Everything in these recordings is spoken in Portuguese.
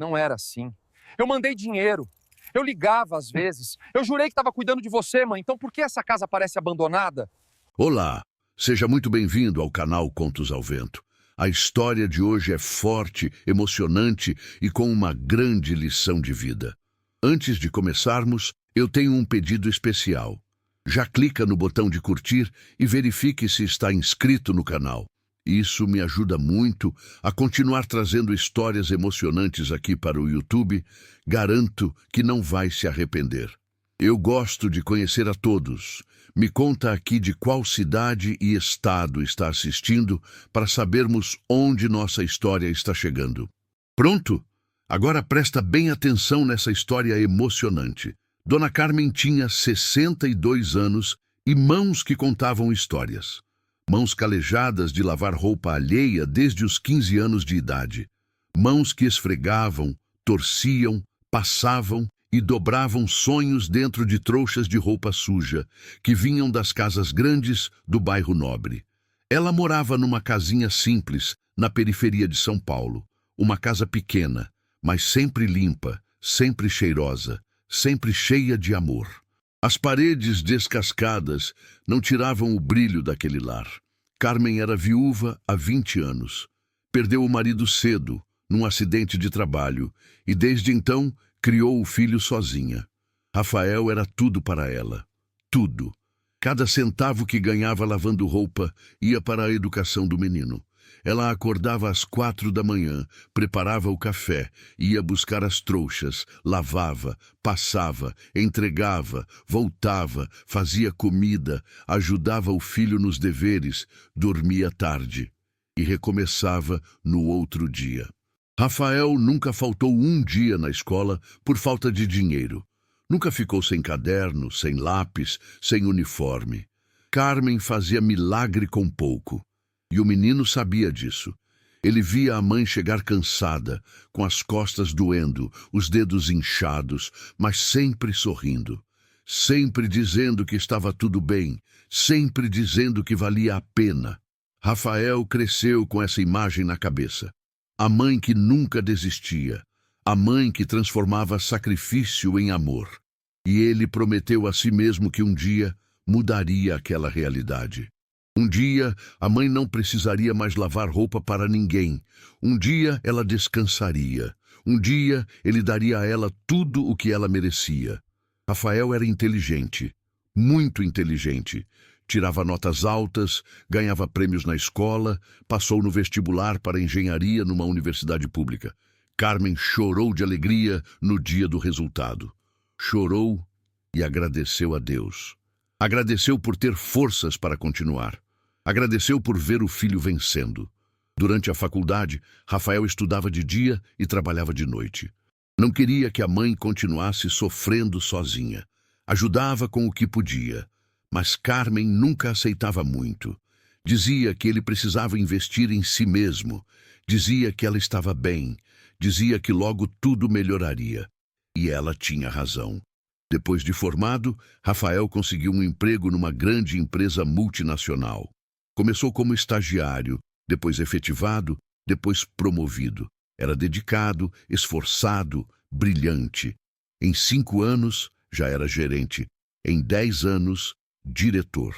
Não era assim. Eu mandei dinheiro. Eu ligava às vezes. Eu jurei que estava cuidando de você, mãe. Então por que essa casa parece abandonada? Olá, seja muito bem-vindo ao canal Contos ao Vento. A história de hoje é forte, emocionante e com uma grande lição de vida. Antes de começarmos, eu tenho um pedido especial. Já clica no botão de curtir e verifique se está inscrito no canal. Isso me ajuda muito a continuar trazendo histórias emocionantes aqui para o YouTube. Garanto que não vai se arrepender. Eu gosto de conhecer a todos. Me conta aqui de qual cidade e estado está assistindo para sabermos onde nossa história está chegando. Pronto? Agora presta bem atenção nessa história emocionante. Dona Carmen tinha 62 anos e mãos que contavam histórias. Mãos calejadas de lavar roupa alheia desde os 15 anos de idade. Mãos que esfregavam, torciam, passavam e dobravam sonhos dentro de trouxas de roupa suja, que vinham das casas grandes do bairro Nobre. Ela morava numa casinha simples, na periferia de São Paulo. Uma casa pequena, mas sempre limpa, sempre cheirosa, sempre cheia de amor. As paredes descascadas não tiravam o brilho daquele lar. Carmen era viúva há 20 anos. Perdeu o marido cedo, num acidente de trabalho, e desde então criou o filho sozinha. Rafael era tudo para ela. Tudo. Cada centavo que ganhava lavando roupa ia para a educação do menino. Ela acordava às 4 da manhã, preparava o café, ia buscar as trouxas, lavava, passava, entregava, voltava, fazia comida, ajudava o filho nos deveres, dormia tarde e recomeçava no outro dia. Rafael nunca faltou um dia na escola por falta de dinheiro. Nunca ficou sem caderno, sem lápis, sem uniforme. Carmen fazia milagre com pouco. E o menino sabia disso. Ele via a mãe chegar cansada, com as costas doendo, os dedos inchados, mas sempre sorrindo. Sempre dizendo que estava tudo bem, sempre dizendo que valia a pena. Rafael cresceu com essa imagem na cabeça. A mãe que nunca desistia. A mãe que transformava sacrifício em amor. E ele prometeu a si mesmo que um dia mudaria aquela realidade. Um dia, a mãe não precisaria mais lavar roupa para ninguém. Um dia, ela descansaria. Um dia, ele daria a ela tudo o que ela merecia. Rafael era inteligente, muito inteligente. Tirava notas altas, ganhava prêmios na escola, passou no vestibular para engenharia numa universidade pública. Carmen chorou de alegria no dia do resultado. Chorou e agradeceu a Deus. Agradeceu por ter forças para continuar. Agradeceu por ver o filho vencendo. Durante a faculdade, Rafael estudava de dia e trabalhava de noite. Não queria que a mãe continuasse sofrendo sozinha. Ajudava com o que podia. Mas Carmen nunca aceitava muito. Dizia que ele precisava investir em si mesmo. Dizia que ela estava bem. Dizia que logo tudo melhoraria. E ela tinha razão. Depois de formado, Rafael conseguiu um emprego numa grande empresa multinacional. Começou como estagiário, depois efetivado, depois promovido. Era dedicado, esforçado, brilhante. Em 5 anos, já era gerente. Em 10 anos, diretor.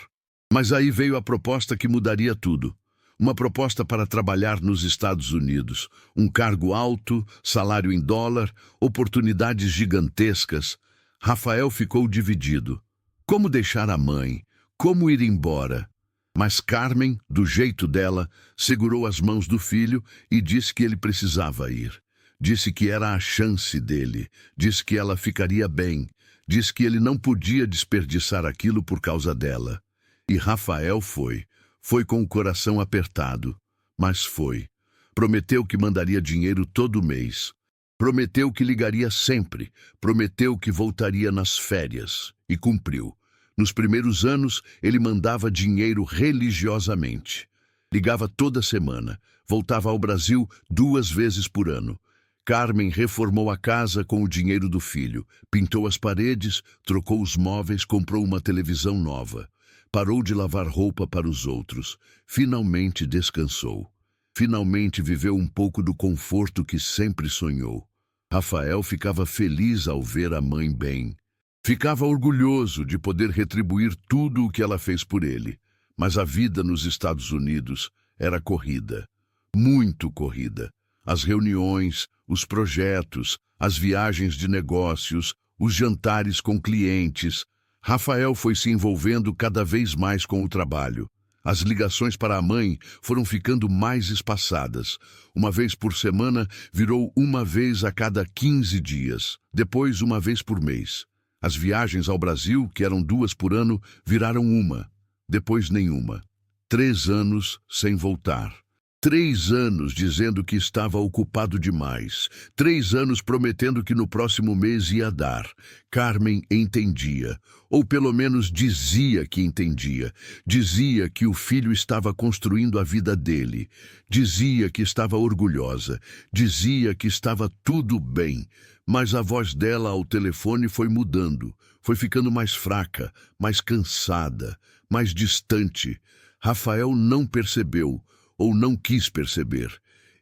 Mas aí veio a proposta que mudaria tudo. Uma proposta para trabalhar nos Estados Unidos. Um cargo alto, salário em dólar, oportunidades gigantescas. Rafael ficou dividido. Como deixar a mãe? Como ir embora? Mas Carmen, do jeito dela, segurou as mãos do filho e disse que ele precisava ir. Disse que era a chance dele. Disse que ela ficaria bem. Disse que ele não podia desperdiçar aquilo por causa dela. E Rafael foi. Foi com o coração apertado. Mas foi. Prometeu que mandaria dinheiro todo mês. Prometeu que ligaria sempre, prometeu que voltaria nas férias, e cumpriu. Nos primeiros anos, ele mandava dinheiro religiosamente. Ligava toda semana, voltava ao Brasil 2 vezes por ano. Carmen reformou a casa com o dinheiro do filho, pintou as paredes, trocou os móveis, comprou uma televisão nova. Parou de lavar roupa para os outros. Finalmente descansou. Finalmente viveu um pouco do conforto que sempre sonhou. Rafael ficava feliz ao ver a mãe bem. Ficava orgulhoso de poder retribuir tudo o que ela fez por ele. Mas a vida nos Estados Unidos era corrida, muito corrida. As reuniões, os projetos, as viagens de negócios, os jantares com clientes. Rafael foi se envolvendo cada vez mais com o trabalho. As ligações para a mãe foram ficando mais espaçadas. Uma vez por semana virou uma vez a cada 15 dias, depois uma vez por mês. As viagens ao Brasil, que eram 2 por ano, viraram uma, depois nenhuma. 3 anos sem voltar. 3 anos dizendo que estava ocupado demais. 3 anos prometendo que no próximo mês ia dar. Carmen entendia, ou pelo menos dizia que entendia. Dizia que o filho estava construindo a vida dele. Dizia que estava orgulhosa. Dizia que estava tudo bem. Mas a voz dela ao telefone foi mudando. Foi ficando mais fraca, mais cansada, mais distante. Rafael não percebeu. Ou não quis perceber.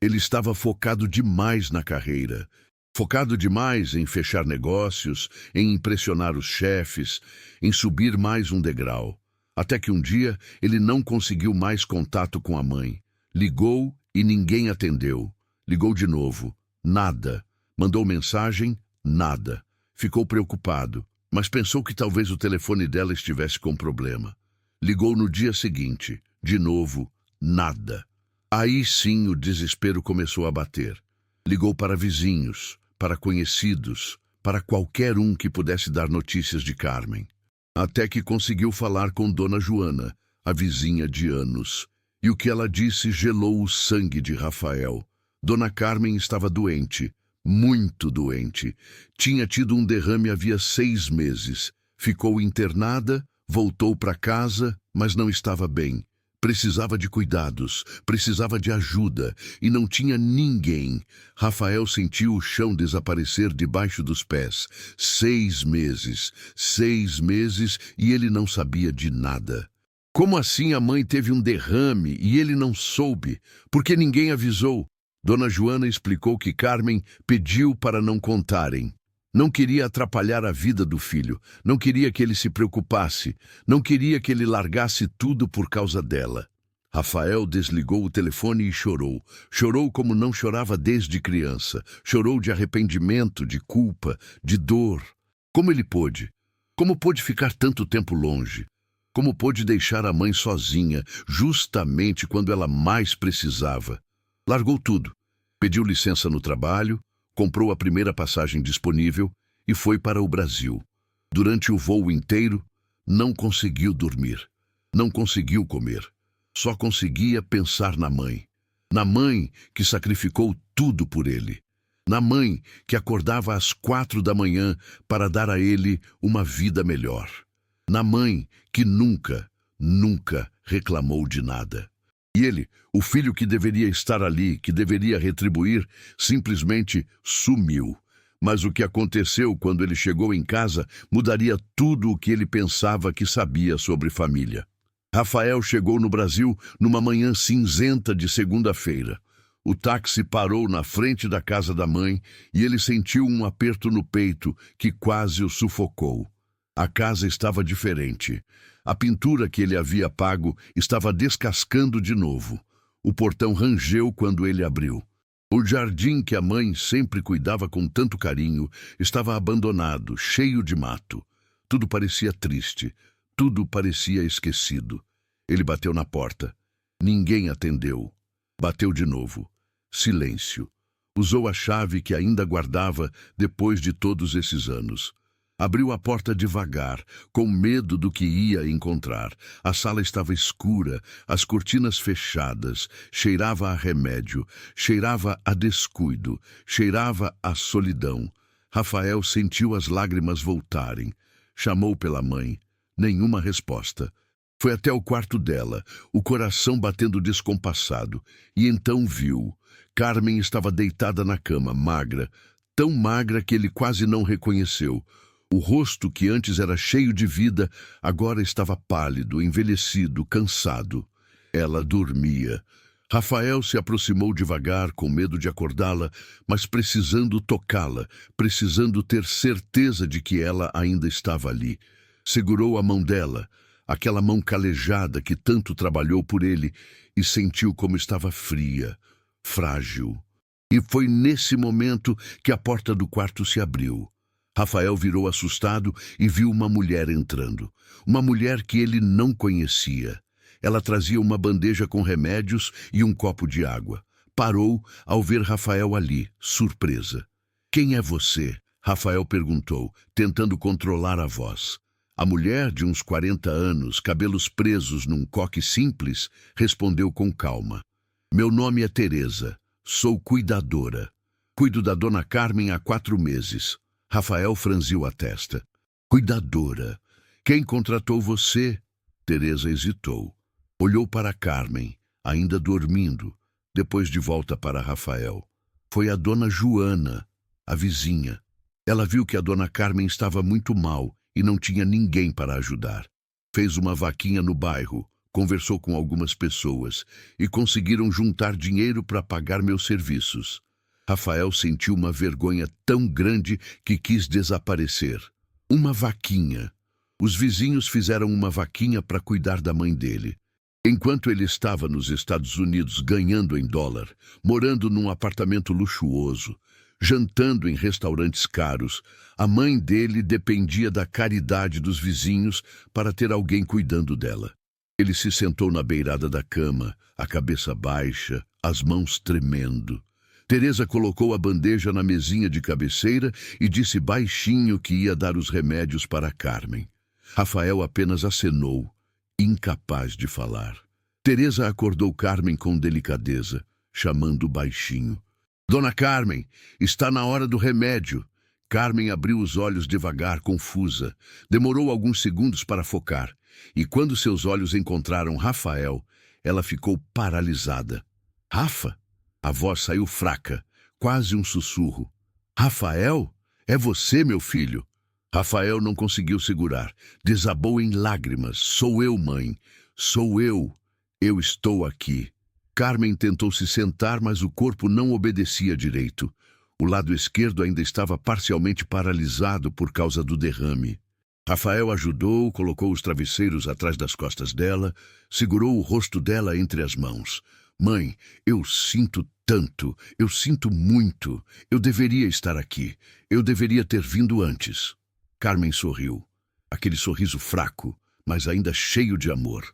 Ele estava focado demais na carreira. Focado demais em fechar negócios, em impressionar os chefes, em subir mais um degrau. Até que um dia ele não conseguiu mais contato com a mãe. Ligou e ninguém atendeu. Ligou de novo. Nada. Mandou mensagem. Nada. Ficou preocupado, mas pensou que talvez o telefone dela estivesse com problema. Ligou no dia seguinte. De novo. Nada. Aí sim o desespero começou a bater. Ligou para vizinhos, para conhecidos, para qualquer um que pudesse dar notícias de Carmen. Até que conseguiu falar com Dona Joana, a vizinha de anos. E o que ela disse gelou o sangue de Rafael. Dona Carmen estava doente, muito doente. Tinha tido um derrame havia 6 meses. Ficou internada, voltou para casa, mas não estava bem. Precisava de cuidados, precisava de ajuda, e não tinha ninguém. Rafael sentiu o chão desaparecer debaixo dos pés. 6 meses, 6 meses, e ele não sabia de nada. Como assim a mãe teve um derrame e ele não soube? Porque ninguém avisou. Dona Joana explicou que Carmen pediu para não contarem. Não queria atrapalhar a vida do filho, não queria que ele se preocupasse, não queria que ele largasse tudo por causa dela. Rafael desligou o telefone e chorou. Chorou como não chorava desde criança. Chorou de arrependimento, de culpa, de dor. Como ele pôde? Como pôde ficar tanto tempo longe? Como pôde deixar a mãe sozinha, justamente quando ela mais precisava? Largou tudo. Pediu licença no trabalho, comprou a primeira passagem disponível e foi para o Brasil. Durante o voo inteiro, não conseguiu dormir. Não conseguiu comer. Só conseguia pensar na mãe. Na mãe que sacrificou tudo por ele. Na mãe que acordava às 4 da manhã para dar a ele uma vida melhor. Na mãe que nunca, nunca reclamou de nada. E ele, o filho que deveria estar ali, que deveria retribuir, simplesmente sumiu. Mas o que aconteceu quando ele chegou em casa mudaria tudo o que ele pensava que sabia sobre família. Rafael chegou no Brasil numa manhã cinzenta de segunda-feira. O táxi parou na frente da casa da mãe e ele sentiu um aperto no peito que quase o sufocou. A casa estava diferente. A pintura que ele havia pago estava descascando de novo. O portão rangeu quando ele abriu. O jardim que a mãe sempre cuidava com tanto carinho estava abandonado, cheio de mato. Tudo parecia triste, tudo parecia esquecido. Ele bateu na porta. Ninguém atendeu. Bateu de novo. Silêncio. Usou a chave que ainda guardava depois de todos esses anos. Abriu a porta devagar, com medo do que ia encontrar. A sala estava escura, as cortinas fechadas, cheirava a remédio, cheirava a descuido, cheirava a solidão. Rafael sentiu as lágrimas voltarem. Chamou pela mãe. Nenhuma resposta. Foi até o quarto dela, o coração batendo descompassado, e então viu. Carmen estava deitada na cama, magra, tão magra que ele quase não reconheceu. O rosto, que antes era cheio de vida, agora estava pálido, envelhecido, cansado. Ela dormia. Rafael se aproximou devagar, com medo de acordá-la, mas precisando tocá-la, precisando ter certeza de que ela ainda estava ali. Segurou a mão dela, aquela mão calejada que tanto trabalhou por ele, e sentiu como estava fria, frágil. E foi nesse momento que a porta do quarto se abriu. Rafael virou assustado e viu uma mulher entrando. Uma mulher que ele não conhecia. Ela trazia uma bandeja com remédios e um copo de água. Parou ao ver Rafael ali, surpresa. "Quem é você?" Rafael perguntou, tentando controlar a voz. A mulher, de uns 40 anos, cabelos presos num coque simples, respondeu com calma. "Meu nome é Teresa. Sou cuidadora. Cuido da dona Carmen há 4 meses. Rafael franziu a testa. "Cuidadora. Quem contratou você?" Teresa hesitou. Olhou para Carmen, ainda dormindo, depois de volta para Rafael. Foi a dona Joana, a vizinha. Ela viu que a dona Carmen estava muito mal e não tinha ninguém para ajudar. Fez uma vaquinha no bairro, conversou com algumas pessoas e conseguiram juntar dinheiro para pagar meus serviços. Rafael sentiu uma vergonha tão grande que quis desaparecer. Uma vaquinha. Os vizinhos fizeram uma vaquinha para cuidar da mãe dele. Enquanto ele estava nos Estados Unidos ganhando em dólar, morando num apartamento luxuoso, jantando em restaurantes caros, a mãe dele dependia da caridade dos vizinhos para ter alguém cuidando dela. Ele se sentou na beirada da cama, a cabeça baixa, as mãos tremendo. Teresa colocou a bandeja na mesinha de cabeceira e disse baixinho que ia dar os remédios para Carmen. Rafael apenas acenou, incapaz de falar. Teresa acordou Carmen com delicadeza, chamando baixinho. "Dona Carmen, está na hora do remédio." Carmen abriu os olhos devagar, confusa. Demorou alguns segundos para focar. E quando seus olhos encontraram Rafael, ela ficou paralisada. "Rafa?" A voz saiu fraca, quase um sussurro. "Rafael? É você, meu filho?" Rafael não conseguiu segurar. Desabou em lágrimas. "Sou eu, mãe. Sou eu. Eu estou aqui." Carmen tentou se sentar, mas o corpo não obedecia direito. O lado esquerdo ainda estava parcialmente paralisado por causa do derrame. Rafael ajudou, colocou os travesseiros atrás das costas dela, segurou o rosto dela entre as mãos. "Mãe, eu sinto tanto, eu sinto muito. Eu deveria estar aqui. Eu deveria ter vindo antes." Carmen sorriu. Aquele sorriso fraco, mas ainda cheio de amor.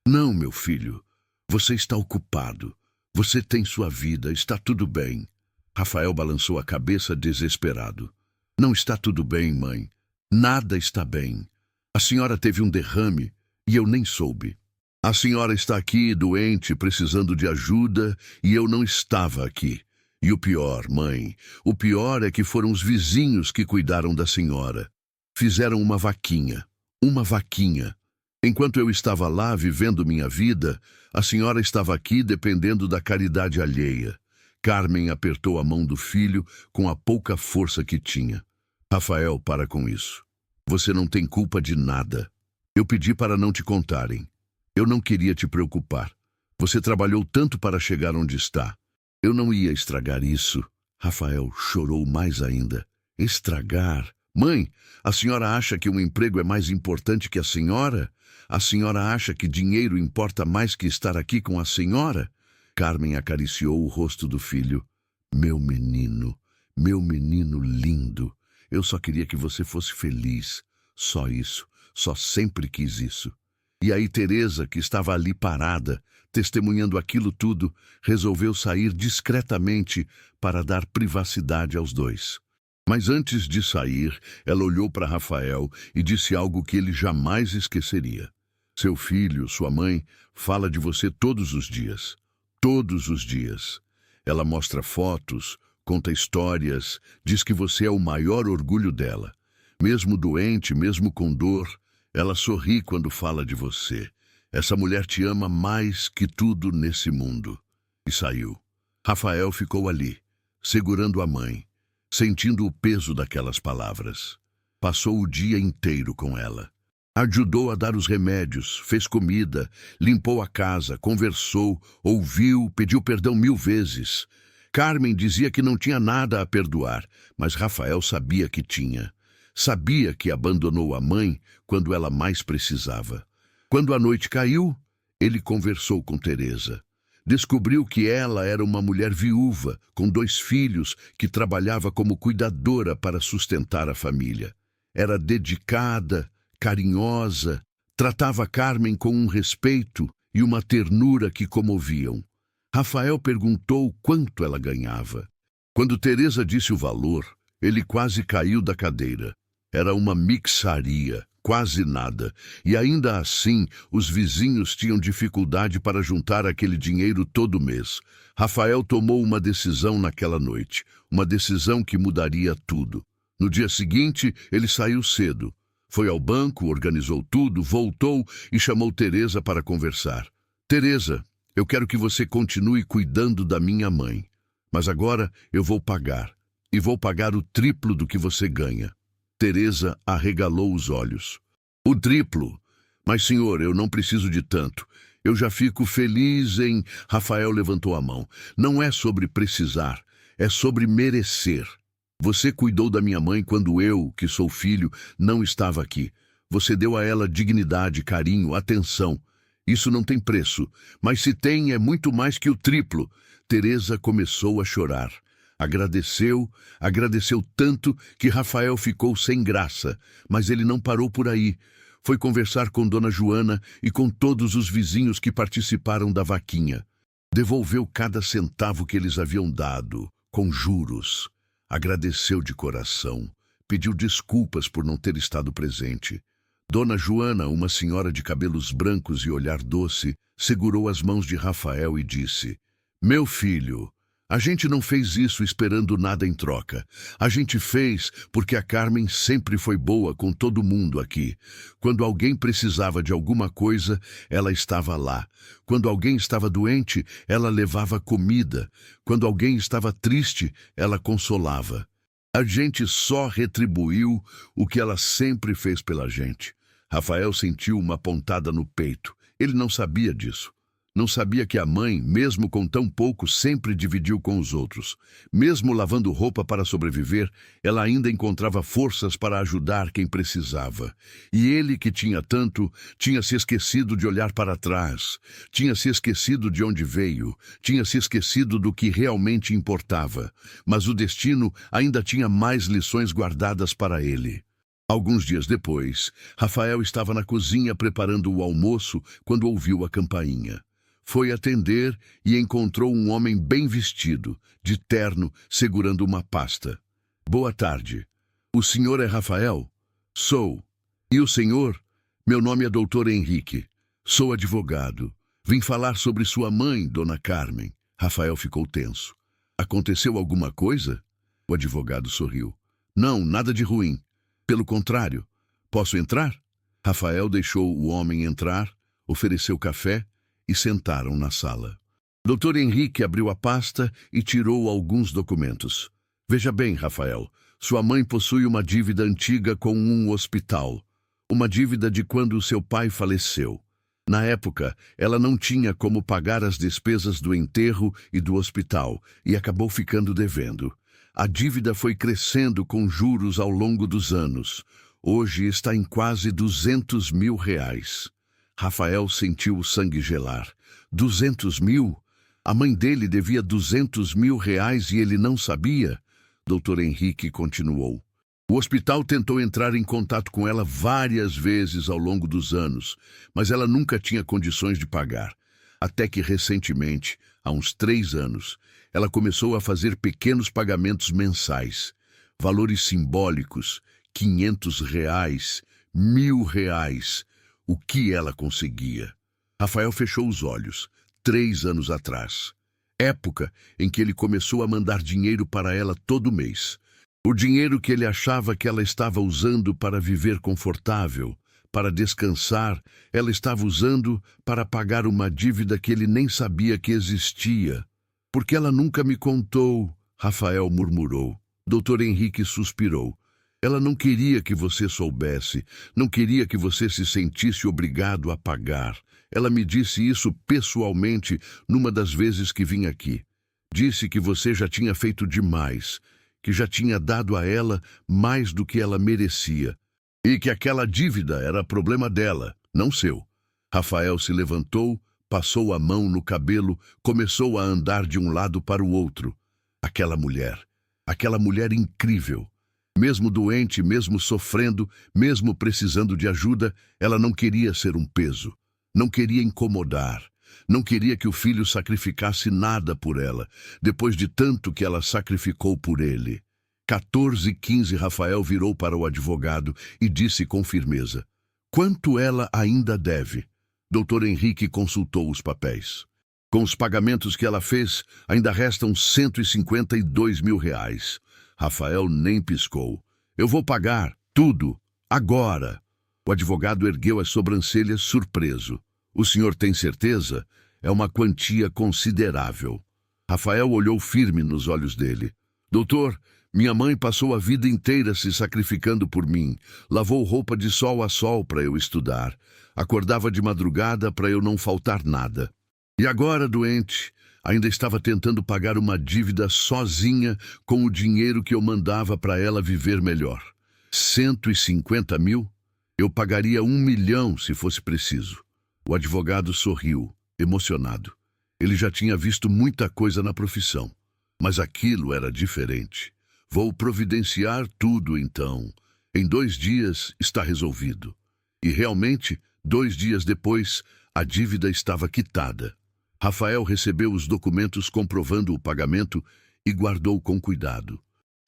"Não, meu filho. Você está ocupado. Você tem sua vida. Está tudo bem." Rafael balançou a cabeça desesperado. "Não está tudo bem, mãe. Nada está bem. A senhora teve um derrame e eu nem soube. A senhora está aqui, doente, precisando de ajuda, e eu não estava aqui. E o pior, mãe, o pior é que foram os vizinhos que cuidaram da senhora. Fizeram uma vaquinha. Uma vaquinha. Enquanto eu estava lá vivendo minha vida, a senhora estava aqui dependendo da caridade alheia." Carmen apertou a mão do filho com a pouca força que tinha. "Rafael, para com isso. Você não tem culpa de nada. Eu pedi para não te contarem. Eu não queria te preocupar. Você trabalhou tanto para chegar onde está. Eu não ia estragar isso." Rafael chorou mais ainda. "Estragar? Mãe, a senhora acha que um emprego é mais importante que a senhora? A senhora acha que dinheiro importa mais que estar aqui com a senhora?" Carmen acariciou o rosto do filho. Meu menino lindo. Eu só queria que você fosse feliz. Só isso. Só sempre quis isso." E aí Teresa, que estava ali parada, testemunhando aquilo tudo, resolveu sair discretamente para dar privacidade aos dois. Mas antes de sair, ela olhou para Rafael e disse algo que ele jamais esqueceria. "Seu filho, sua mãe, fala de você todos os dias. Todos os dias. Ela mostra fotos, conta histórias, diz que você é o maior orgulho dela. Mesmo doente, mesmo com dor, ela sorri quando fala de você. Essa mulher te ama mais que tudo nesse mundo." E saiu. Rafael ficou ali, segurando a mãe, sentindo o peso daquelas palavras. Passou o dia inteiro com ela. Ajudou a dar os remédios, fez comida, limpou a casa, conversou, ouviu, pediu perdão 1000 vezes. Carmen dizia que não tinha nada a perdoar, mas Rafael sabia que tinha. Sabia que abandonou a mãe quando ela mais precisava. Quando a noite caiu, ele conversou com Teresa. Descobriu que ela era uma mulher viúva, com 2 filhos, que trabalhava como cuidadora para sustentar a família. Era dedicada, carinhosa, tratava Carmen com um respeito e uma ternura que comoviam. Rafael perguntou quanto ela ganhava. Quando Teresa disse o valor, ele quase caiu da cadeira. Era uma mixaria, quase nada, e ainda assim os vizinhos tinham dificuldade para juntar aquele dinheiro todo mês. Rafael tomou uma decisão naquela noite, uma decisão que mudaria tudo. No dia seguinte, ele saiu cedo. Foi ao banco, organizou tudo, voltou e chamou Teresa para conversar. Teresa, eu quero que você continue cuidando da minha mãe, mas agora eu vou pagar, e vou pagar o triplo do que você ganha. Teresa arregalou os olhos. O triplo? Mas, senhor, eu não preciso de tanto. Eu já fico feliz em... Rafael levantou a mão. Não é sobre precisar, é sobre merecer. Você cuidou da minha mãe quando eu, que sou filho, não estava aqui. Você deu a ela dignidade, carinho, atenção. Isso não tem preço, mas se tem é muito mais que o triplo. Teresa começou a chorar. Agradeceu tanto que Rafael ficou sem graça, mas ele não parou por aí. Foi conversar com Dona Joana e com todos os vizinhos que participaram da vaquinha. Devolveu cada centavo que eles haviam dado, com juros. Agradeceu de coração, pediu desculpas por não ter estado presente. Dona Joana, uma senhora de cabelos brancos e olhar doce, segurou as mãos de Rafael e disse: Meu filho, a gente não fez isso esperando nada em troca. A gente fez porque a Carmen sempre foi boa com todo mundo aqui. Quando alguém precisava de alguma coisa, ela estava lá. Quando alguém estava doente, ela levava comida. Quando alguém estava triste, ela consolava. A gente só retribuiu o que ela sempre fez pela gente. Rafael sentiu uma pontada no peito. Ele não sabia disso. Não sabia que a mãe, mesmo com tão pouco, sempre dividiu com os outros. Mesmo lavando roupa para sobreviver, ela ainda encontrava forças para ajudar quem precisava. E ele, que tinha tanto, tinha se esquecido de olhar para trás, tinha se esquecido de onde veio, tinha se esquecido do que realmente importava. Mas o destino ainda tinha mais lições guardadas para ele. Alguns dias depois, Rafael estava na cozinha preparando o almoço quando ouviu a campainha. Foi atender e encontrou um homem bem vestido, de terno, segurando uma pasta. Boa tarde. O senhor é Rafael? Sou. E o senhor? Meu nome é Dr. Henrique. Sou advogado. Vim falar sobre sua mãe, Dona Carmen. Rafael ficou tenso. Aconteceu alguma coisa? O advogado sorriu. Não, nada de ruim. Pelo contrário. Posso entrar? Rafael deixou o homem entrar, ofereceu café e sentaram na sala. Dr. Henrique abriu a pasta e tirou alguns documentos. Veja bem, Rafael, sua mãe possui uma dívida antiga com um hospital. Uma dívida de quando seu pai faleceu. Na época, ela não tinha como pagar as despesas do enterro e do hospital e acabou ficando devendo. A dívida foi crescendo com juros ao longo dos anos. Hoje está em quase R$ 200 mil. Rafael sentiu o sangue gelar. 200 mil? A mãe dele devia R$ 200 mil e ele não sabia? Dr. Henrique continuou. O hospital tentou entrar em contato com ela várias vezes ao longo dos anos, mas ela nunca tinha condições de pagar. Até que recentemente, há uns 3 anos, ela começou a fazer pequenos pagamentos mensais. Valores simbólicos, R$ 500, R$ 1.000. O que ela conseguia? Rafael fechou os olhos. 3 anos atrás. Época em que ele começou a mandar dinheiro para ela todo mês. O dinheiro que ele achava que ela estava usando para viver confortável, para descansar, ela estava usando para pagar uma dívida que ele nem sabia que existia. Porque ela nunca me contou, Rafael murmurou. Dr. Henrique suspirou. Ela não queria que você soubesse, não queria que você se sentisse obrigado a pagar. Ela me disse isso pessoalmente numa das vezes que vim aqui. Disse que você já tinha feito demais, que já tinha dado a ela mais do que ela merecia, e que aquela dívida era problema dela, não seu. Rafael se levantou, passou a mão no cabelo, começou a andar de um lado para o outro. Aquela mulher incrível. Mesmo doente, mesmo sofrendo, mesmo precisando de ajuda, ela não queria ser um peso. Não queria incomodar. Não queria que o filho sacrificasse nada por ela, depois de tanto que ela sacrificou por ele. 14h15, Rafael virou para o advogado e disse com firmeza: quanto ela ainda deve? Dr. Henrique consultou os papéis. Com os pagamentos que ela fez, ainda restam R$ 152 mil. Rafael nem piscou. Eu vou pagar tudo, agora. O advogado ergueu as sobrancelhas surpreso. O senhor tem certeza? É uma quantia considerável. Rafael olhou firme nos olhos dele. Doutor, minha mãe passou a vida inteira se sacrificando por mim. Lavou roupa de sol a sol para eu estudar. Acordava de madrugada para eu não faltar nada. E agora, doente, ainda estava tentando pagar uma dívida sozinha com o dinheiro que eu mandava para ela viver melhor. 150 mil? Eu pagaria 1 milhão se fosse preciso. O advogado sorriu, emocionado. Ele já tinha visto muita coisa na profissão, mas aquilo era diferente. Vou providenciar tudo, então. Em 2 dias está resolvido. E realmente, 2 dias depois, a dívida estava quitada. Rafael recebeu os documentos comprovando o pagamento e guardou com cuidado.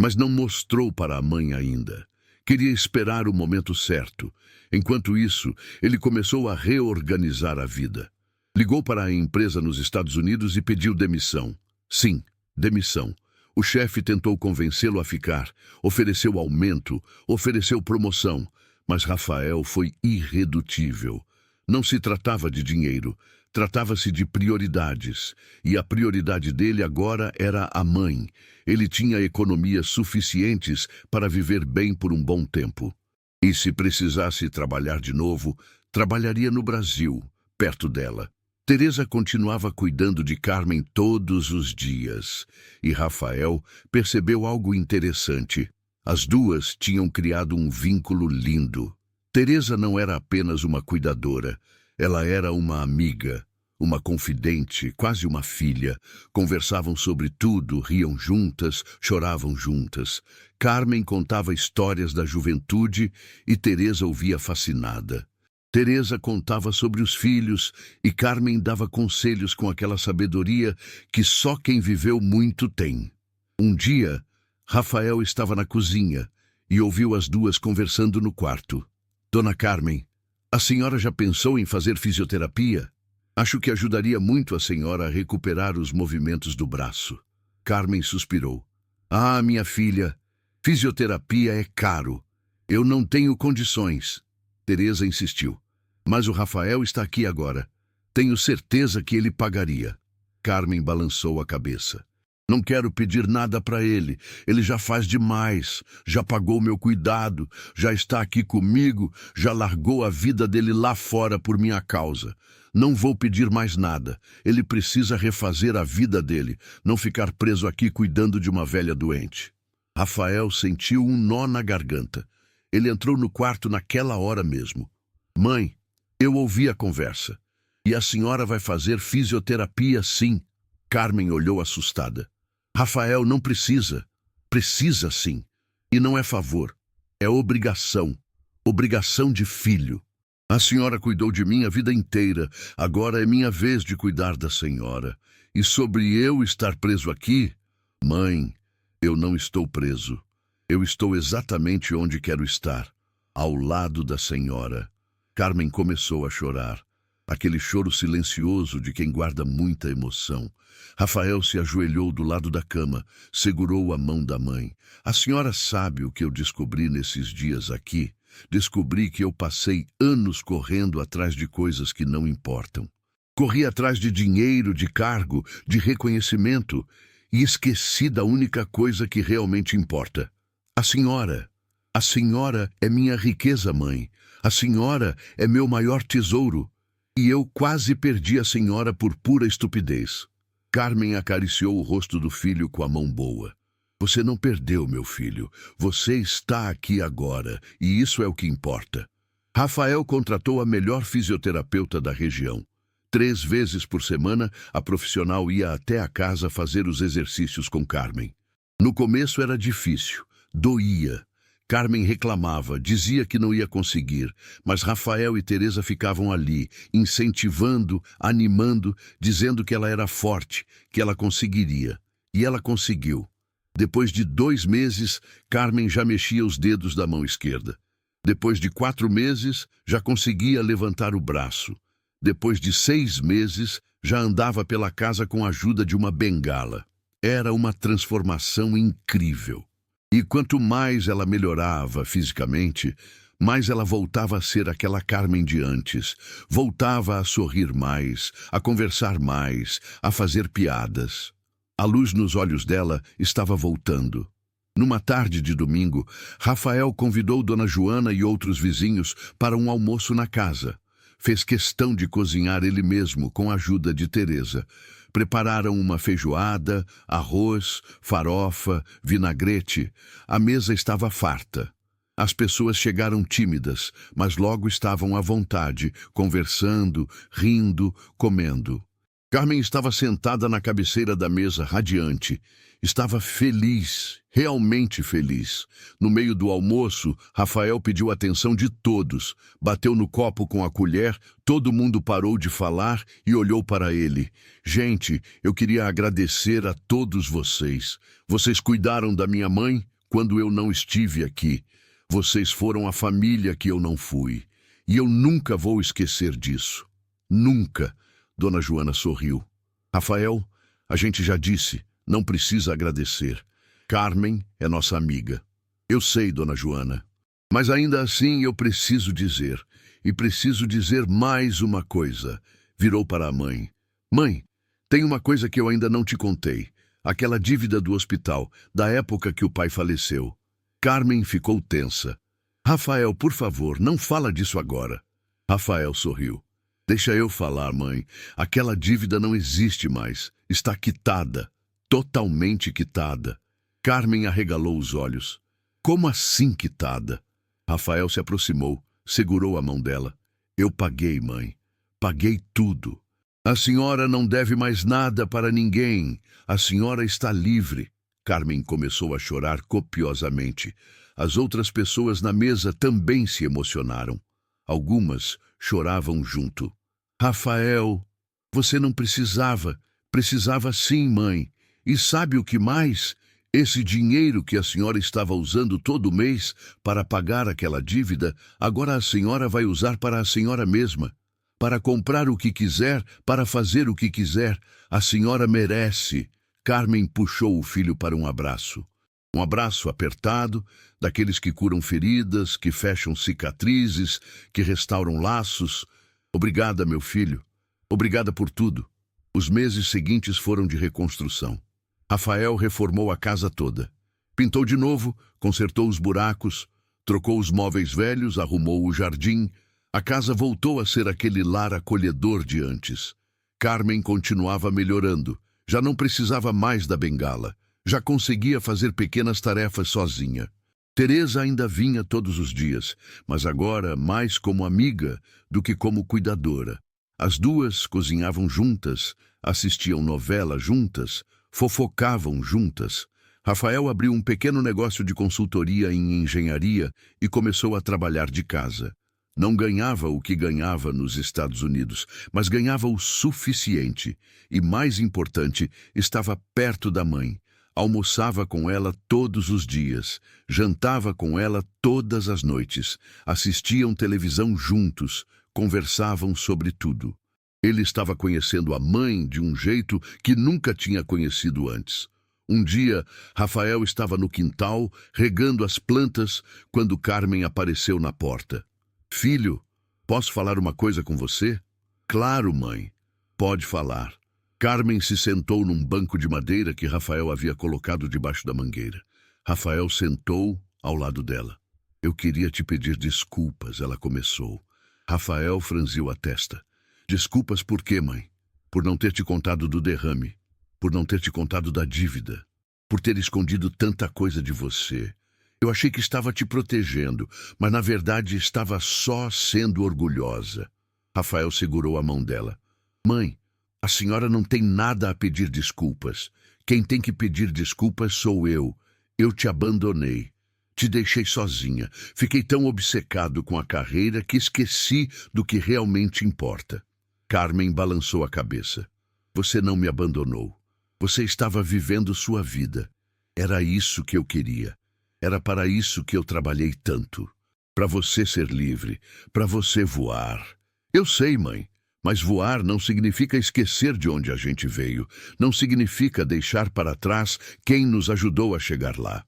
Mas não mostrou para a mãe ainda. Queria esperar o momento certo. Enquanto isso, ele começou a reorganizar a vida. Ligou para a empresa nos Estados Unidos e pediu demissão. Sim, demissão. O chefe tentou convencê-lo a ficar, ofereceu aumento, ofereceu promoção, mas Rafael foi irredutível. Não se tratava de dinheiro, tratava-se de prioridades, e a prioridade dele agora era a mãe. Ele tinha economias suficientes para viver bem por um bom tempo. E se precisasse trabalhar de novo, trabalharia no Brasil, perto dela. Teresa continuava cuidando de Carmen todos os dias, e Rafael percebeu algo interessante. As duas tinham criado um vínculo lindo. Teresa não era apenas uma cuidadora, ela era uma amiga, uma confidente, quase uma filha. Conversavam sobre tudo, riam juntas, choravam juntas. Carmen contava histórias da juventude e Teresa ouvia fascinada. Teresa contava sobre os filhos e Carmen dava conselhos com aquela sabedoria que só quem viveu muito tem. Um dia, Rafael estava na cozinha e ouviu as duas conversando no quarto. Dona Carmen, a senhora já pensou em fazer fisioterapia? Acho que ajudaria muito a senhora a recuperar os movimentos do braço. Carmen suspirou. Ah, minha filha, fisioterapia é caro. Eu não tenho condições. Teresa insistiu. Mas o Rafael está aqui agora. Tenho certeza que ele pagaria. Carmen balançou a cabeça. Não quero pedir nada para ele. Ele já faz demais. Já pagou meu cuidado. Já está aqui comigo. Já largou a vida dele lá fora por minha causa. Não vou pedir mais nada. Ele precisa refazer a vida dele. Não ficar preso aqui cuidando de uma velha doente. Rafael sentiu um nó na garganta. Ele entrou no quarto naquela hora mesmo. Mãe, eu ouvi a conversa. E a senhora vai fazer fisioterapia, sim. Carmen olhou assustada. Rafael, não precisa. Precisa, sim. E não é favor. É obrigação. Obrigação de filho. A senhora cuidou de mim a vida inteira. Agora é minha vez de cuidar da senhora. E sobre eu estar preso aqui? Mãe, eu não estou preso. Eu estou exatamente onde quero estar, ao lado da senhora. Carmen começou a chorar, aquele choro silencioso de quem guarda muita emoção. Rafael se ajoelhou do lado da cama, segurou a mão da mãe. A senhora sabe o que eu descobri nesses dias aqui? Descobri que eu passei anos correndo atrás de coisas que não importam. Corri atrás de dinheiro, de cargo, de reconhecimento, e esqueci da única coisa que realmente importa. A senhora. A senhora é minha riqueza, mãe. A senhora é meu maior tesouro. E eu quase perdi a senhora por pura estupidez. Carmen acariciou o rosto do filho com a mão boa. Você não perdeu, meu filho. Você está aqui agora, e isso é o que importa. Rafael contratou a melhor fisioterapeuta da região. 3 vezes por semana, a profissional ia até a casa fazer os exercícios com Carmen. No começo era difícil, doía. Carmen reclamava, dizia que não ia conseguir, mas Rafael e Teresa ficavam ali, incentivando, animando, dizendo que ela era forte, que ela conseguiria. E ela conseguiu. Depois de 2 meses, Carmen já mexia os dedos da mão esquerda. Depois de 4 meses, já conseguia levantar o braço. Depois de 6 meses, já andava pela casa com a ajuda de uma bengala. Era uma transformação incrível. E quanto mais ela melhorava fisicamente, mais ela voltava a ser aquela Carmen de antes. Voltava a sorrir mais, a conversar mais, a fazer piadas. A luz nos olhos dela estava voltando. Numa tarde de domingo, Rafael convidou Dona Joana e outros vizinhos para um almoço na casa. Fez questão de cozinhar ele mesmo com a ajuda de Teresa. Prepararam uma feijoada, arroz, farofa, vinagrete. A mesa estava farta. As pessoas chegaram tímidas, mas logo estavam à vontade, conversando, rindo, comendo. Carmen estava sentada na cabeceira da mesa, radiante. Estava feliz, realmente feliz. No meio do almoço, Rafael pediu a atenção de todos. Bateu no copo com a colher, todo mundo parou de falar e olhou para ele. Gente, eu queria agradecer a todos vocês. Vocês cuidaram da minha mãe quando eu não estive aqui. Vocês foram a família que eu não fui. E eu nunca vou esquecer disso. Nunca. Dona Joana sorriu. Rafael, a gente já disse, não precisa agradecer. Carmen é nossa amiga. Eu sei, Dona Joana. Mas ainda assim eu preciso dizer. E preciso dizer mais uma coisa. Virou para a mãe. Mãe, tem uma coisa que eu ainda não te contei. Aquela dívida do hospital, da época que o pai faleceu. Carmen ficou tensa. Rafael, por favor, não fala disso agora. Rafael sorriu. Deixa eu falar, mãe. Aquela dívida não existe mais. Está quitada. Totalmente quitada. Carmen arregalou os olhos. Como assim quitada? Rafael se aproximou, segurou a mão dela. Eu paguei, mãe. Paguei tudo. A senhora não deve mais nada para ninguém. A senhora está livre. Carmen começou a chorar copiosamente. As outras pessoas na mesa também se emocionaram. Algumas choravam junto. Rafael, você não precisava. Precisava sim, mãe. E sabe o que mais? Esse dinheiro que a senhora estava usando todo mês para pagar aquela dívida, agora a senhora vai usar para a senhora mesma. Para comprar o que quiser, para fazer o que quiser. A senhora merece. Carmen puxou o filho para um abraço. Um abraço apertado, daqueles que curam feridas, que fecham cicatrizes, que restauram laços. Obrigada, meu filho. Obrigada por tudo. Os meses seguintes foram de reconstrução. Rafael reformou a casa toda. Pintou de novo, consertou os buracos, trocou os móveis velhos, arrumou o jardim. A casa voltou a ser aquele lar acolhedor de antes. Carmen continuava melhorando. Já não precisava mais da bengala. Já conseguia fazer pequenas tarefas sozinha. Teresa ainda vinha todos os dias, mas agora mais como amiga do que como cuidadora. As duas cozinhavam juntas, assistiam novela juntas, fofocavam juntas. Rafael abriu um pequeno negócio de consultoria em engenharia e começou a trabalhar de casa. Não ganhava o que ganhava nos Estados Unidos, mas ganhava o suficiente. E, mais importante, estava perto da mãe. Almoçava com ela todos os dias, jantava com ela todas as noites, assistiam televisão juntos, conversavam sobre tudo. Ele estava conhecendo a mãe de um jeito que nunca tinha conhecido antes. Um dia, Rafael estava no quintal, regando as plantas, quando Carmen apareceu na porta. Filho, posso falar uma coisa com você? Claro, mãe. Pode falar. Carmen se sentou num banco de madeira que Rafael havia colocado debaixo da mangueira. Rafael sentou ao lado dela. Eu queria te pedir desculpas, ela começou. Rafael franziu a testa. Desculpas por quê, mãe? Por não ter te contado do derrame. Por não ter te contado da dívida. Por ter escondido tanta coisa de você. Eu achei que estava te protegendo, mas na verdade estava só sendo orgulhosa. Rafael segurou a mão dela. Mãe, a senhora não tem nada a pedir desculpas. Quem tem que pedir desculpas sou eu. Eu te abandonei. Te deixei sozinha. Fiquei tão obcecado com a carreira que esqueci do que realmente importa. Carmen balançou a cabeça. Você não me abandonou. Você estava vivendo sua vida. Era isso que eu queria. Era para isso que eu trabalhei tanto. Para você ser livre. Para você voar. Eu sei, mãe. Mas voar não significa esquecer de onde a gente veio. Não significa deixar para trás quem nos ajudou a chegar lá.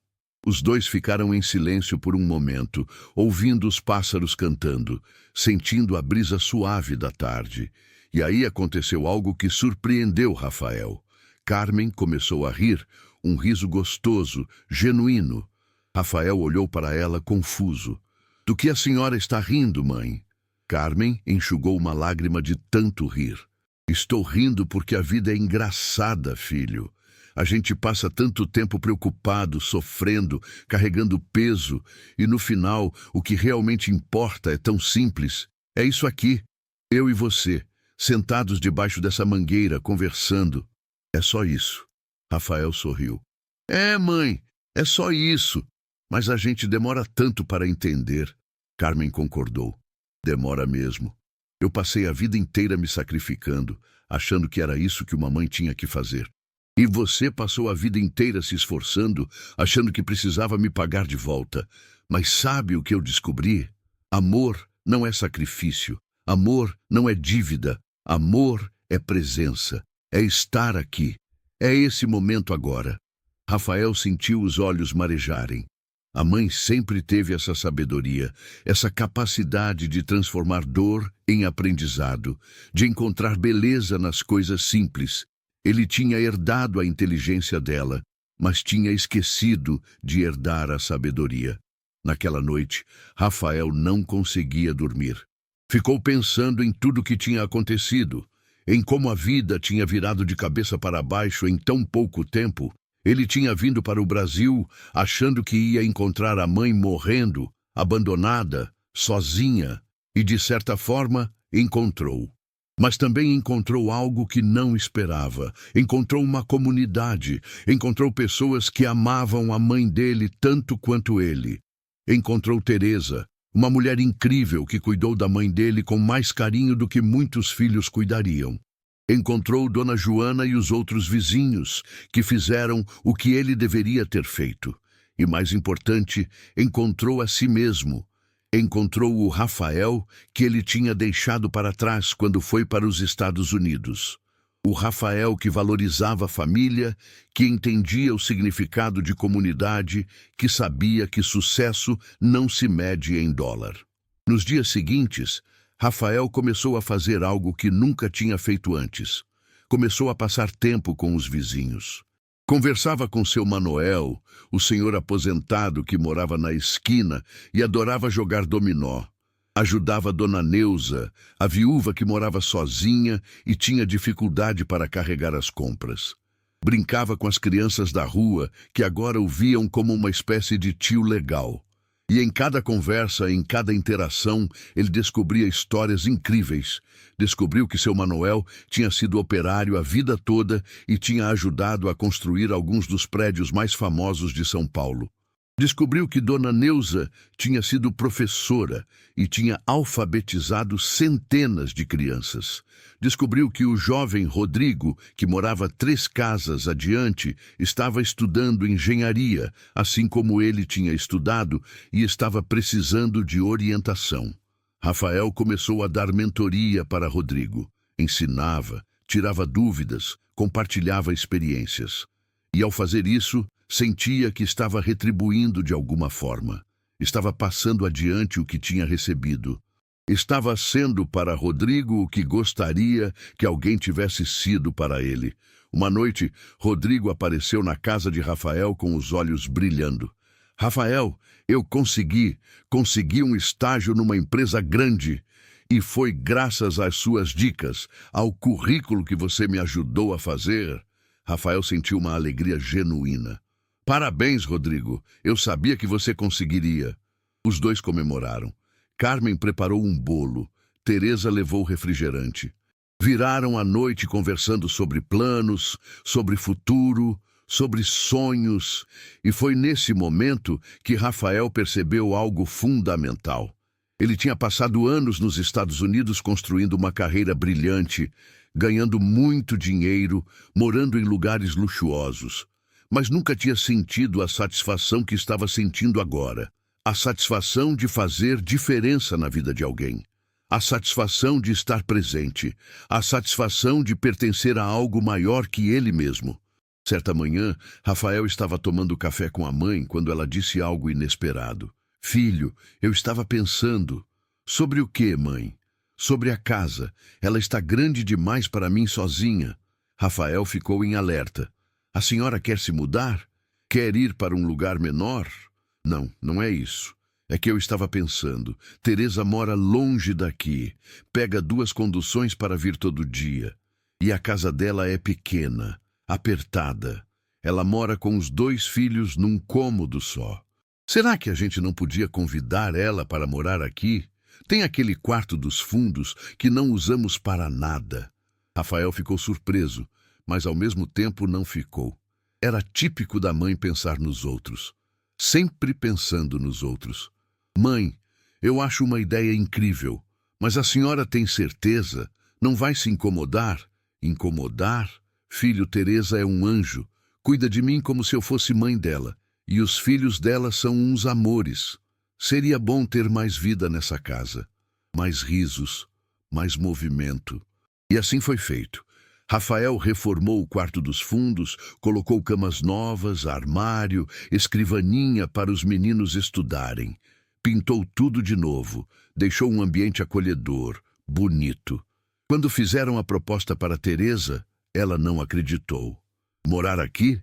Os dois ficaram em silêncio por um momento, ouvindo os pássaros cantando, sentindo a brisa suave da tarde. E aí aconteceu algo que surpreendeu Rafael. Carmen começou a rir, um riso gostoso, genuíno. Rafael olhou para ela confuso. Do que a senhora está rindo, mãe? Carmen enxugou uma lágrima de tanto rir. Estou rindo porque a vida é engraçada, filho. A gente passa tanto tempo preocupado, sofrendo, carregando peso, e no final o que realmente importa é tão simples. É isso aqui, eu e você, sentados debaixo dessa mangueira, conversando. É só isso. Rafael sorriu. É, mãe, é só isso. Mas a gente demora tanto para entender. Carmen concordou. Demora mesmo. Eu passei a vida inteira me sacrificando, achando que era isso que uma mãe tinha que fazer. E você passou a vida inteira se esforçando, achando que precisava me pagar de volta. Mas sabe o que eu descobri? Amor não é sacrifício. Amor não é dívida. Amor é presença. É estar aqui. É esse momento agora. Rafael sentiu os olhos marejarem. A mãe sempre teve essa sabedoria, essa capacidade de transformar dor em aprendizado, de encontrar beleza nas coisas simples. Ele tinha herdado a inteligência dela, mas tinha esquecido de herdar a sabedoria. Naquela noite, Rafael não conseguia dormir. Ficou pensando em tudo que tinha acontecido, em como a vida tinha virado de cabeça para baixo em tão pouco tempo. Ele tinha vindo para o Brasil achando que ia encontrar a mãe morrendo, abandonada, sozinha, e de certa forma encontrou. Mas também encontrou algo que não esperava. Encontrou uma comunidade. Encontrou pessoas que amavam a mãe dele tanto quanto ele. Encontrou Teresa, uma mulher incrível que cuidou da mãe dele com mais carinho do que muitos filhos cuidariam. Encontrou Dona Joana e os outros vizinhos, que fizeram o que ele deveria ter feito. E mais importante, encontrou a si mesmo. Encontrou o Rafael que ele tinha deixado para trás quando foi para os Estados Unidos. O Rafael que valorizava a família, que entendia o significado de comunidade, que sabia que sucesso não se mede em dólar. Nos dias seguintes, Rafael começou a fazer algo que nunca tinha feito antes. Começou a passar tempo com os vizinhos. Conversava com seu Manoel, o senhor aposentado que morava na esquina e adorava jogar dominó. Ajudava Dona Neuza, a viúva que morava sozinha e tinha dificuldade para carregar as compras. Brincava com as crianças da rua, que agora o viam como uma espécie de tio legal. E em cada conversa, em cada interação, ele descobria histórias incríveis. Descobriu que seu Manoel tinha sido operário a vida toda e tinha ajudado a construir alguns dos prédios mais famosos de São Paulo. Descobriu que Dona Neuza tinha sido professora e tinha alfabetizado centenas de crianças. Descobriu que o jovem Rodrigo, que morava 3 casas adiante, estava estudando engenharia, assim como ele tinha estudado, e estava precisando de orientação. Rafael começou a dar mentoria para Rodrigo. Ensinava, tirava dúvidas, compartilhava experiências. E ao fazer isso, sentia que estava retribuindo de alguma forma. Estava passando adiante o que tinha recebido. Estava sendo para Rodrigo o que gostaria que alguém tivesse sido para ele. Uma noite, Rodrigo apareceu na casa de Rafael com os olhos brilhando. Rafael, eu consegui um estágio numa empresa grande. E foi graças às suas dicas, ao currículo que você me ajudou a fazer. Rafael sentiu uma alegria genuína. Parabéns, Rodrigo. Eu sabia que você conseguiria. Os dois comemoraram. Carmen preparou um bolo. Teresa levou refrigerante. Viraram a noite conversando sobre planos, sobre futuro, sobre sonhos. E foi nesse momento que Rafael percebeu algo fundamental. Ele tinha passado anos nos Estados Unidos construindo uma carreira brilhante, ganhando muito dinheiro, morando em lugares luxuosos. Mas nunca tinha sentido a satisfação que estava sentindo agora. A satisfação de fazer diferença na vida de alguém. A satisfação de estar presente. A satisfação de pertencer a algo maior que ele mesmo. Certa manhã, Rafael estava tomando café com a mãe quando ela disse algo inesperado. Filho, eu estava pensando. Sobre o quê, mãe? Sobre a casa. Ela está grande demais para mim sozinha. Rafael ficou em alerta. A senhora quer se mudar? Quer ir para um lugar menor? Não, não é isso. É que eu estava pensando. Teresa mora longe daqui. Pega 2 conduções para vir todo dia. E a casa dela é pequena, apertada. Ela mora com os 2 filhos num cômodo só. Será que a gente não podia convidar ela para morar aqui? Tem aquele quarto dos fundos que não usamos para nada. Rafael ficou surpreso, mas ao mesmo tempo não ficou. Era típico da mãe pensar nos outros. Sempre pensando nos outros. Mãe, eu acho uma ideia incrível, mas a senhora tem certeza? Não vai se incomodar? Incomodar? Filho, Teresa é um anjo. Cuida de mim como se eu fosse mãe dela. E os filhos dela são uns amores. Seria bom ter mais vida nessa casa. Mais risos, mais movimento. E assim foi feito. Rafael reformou o quarto dos fundos, colocou camas novas, armário, escrivaninha para os meninos estudarem. Pintou tudo de novo, deixou um ambiente acolhedor, bonito. Quando fizeram a proposta para Teresa, ela não acreditou. Morar aqui?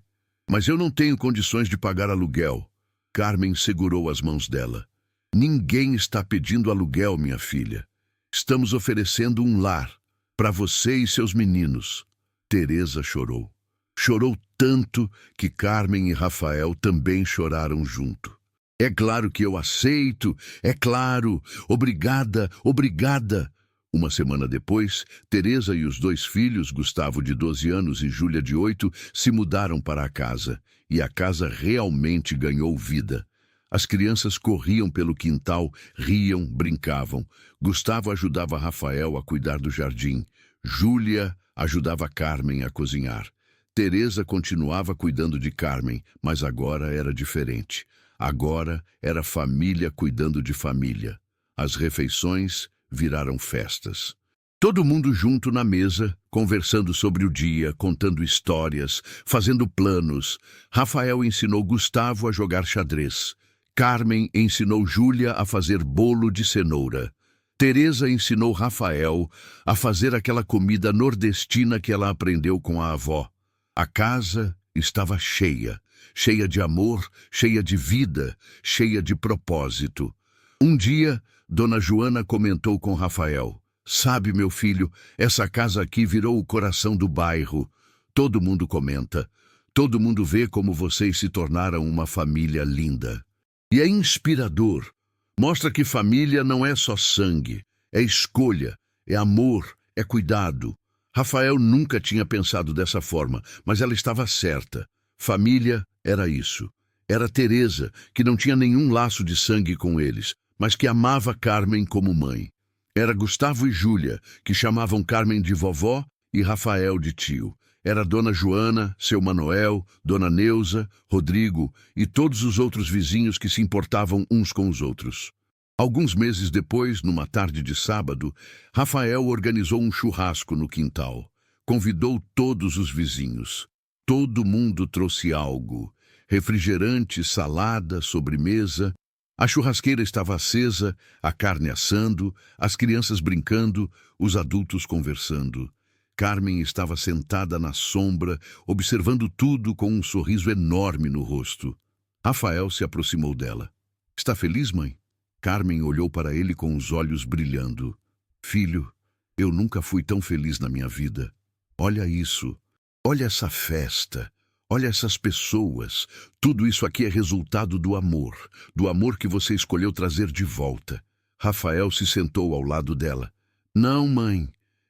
Mas eu não tenho condições de pagar aluguel. Carmen segurou as mãos dela. Ninguém está pedindo aluguel, minha filha. Estamos oferecendo um lar para você e seus meninos. Teresa chorou. Chorou tanto que Carmen e Rafael também choraram junto. É claro que eu aceito, é claro. Obrigada, obrigada. Uma semana depois, Teresa e os 2 filhos, Gustavo de 12 anos e Júlia de 8, se mudaram para a casa. E a casa realmente ganhou vida. As crianças corriam pelo quintal, riam, brincavam. Gustavo ajudava Rafael a cuidar do jardim. Júlia ajudava Carmen a cozinhar. Teresa continuava cuidando de Carmen, mas agora era diferente. Agora era família cuidando de família. As refeições viraram festas. Todo mundo junto na mesa, conversando sobre o dia, contando histórias, fazendo planos. Rafael ensinou Gustavo a jogar xadrez. Carmen ensinou Júlia a fazer bolo de cenoura. Teresa ensinou Rafael a fazer aquela comida nordestina que ela aprendeu com a avó. A casa estava cheia, cheia de amor, cheia de vida, cheia de propósito. Um dia, Dona Joana comentou com Rafael: sabe, meu filho, essa casa aqui virou o coração do bairro. Todo mundo comenta. Todo mundo vê como vocês se tornaram uma família linda. E é inspirador. Mostra que família não é só sangue. É escolha, é amor, é cuidado. Rafael nunca tinha pensado dessa forma, mas ela estava certa. Família era isso. Era Teresa, que não tinha nenhum laço de sangue com eles, mas que amava Carmen como mãe. Era Gustavo e Júlia, que chamavam Carmen de vovó e Rafael de tio. Era Dona Joana, seu Manuel, Dona Neuza, Rodrigo e todos os outros vizinhos que se importavam uns com os outros. Alguns meses depois, numa tarde de sábado, Rafael organizou um churrasco no quintal. Convidou todos os vizinhos. Todo mundo trouxe algo: refrigerante, salada, sobremesa. A churrasqueira estava acesa, a carne assando, as crianças brincando, os adultos conversando. Carmen estava sentada na sombra, observando tudo com um sorriso enorme no rosto. Rafael se aproximou dela. Está feliz, mãe? Carmen olhou para ele com os olhos brilhando. Filho, eu nunca fui tão feliz na minha vida. Olha isso. Olha essa festa. Olha essas pessoas. Tudo isso aqui é resultado do amor que você escolheu trazer de volta. Rafael se sentou ao lado dela. Não, mãe.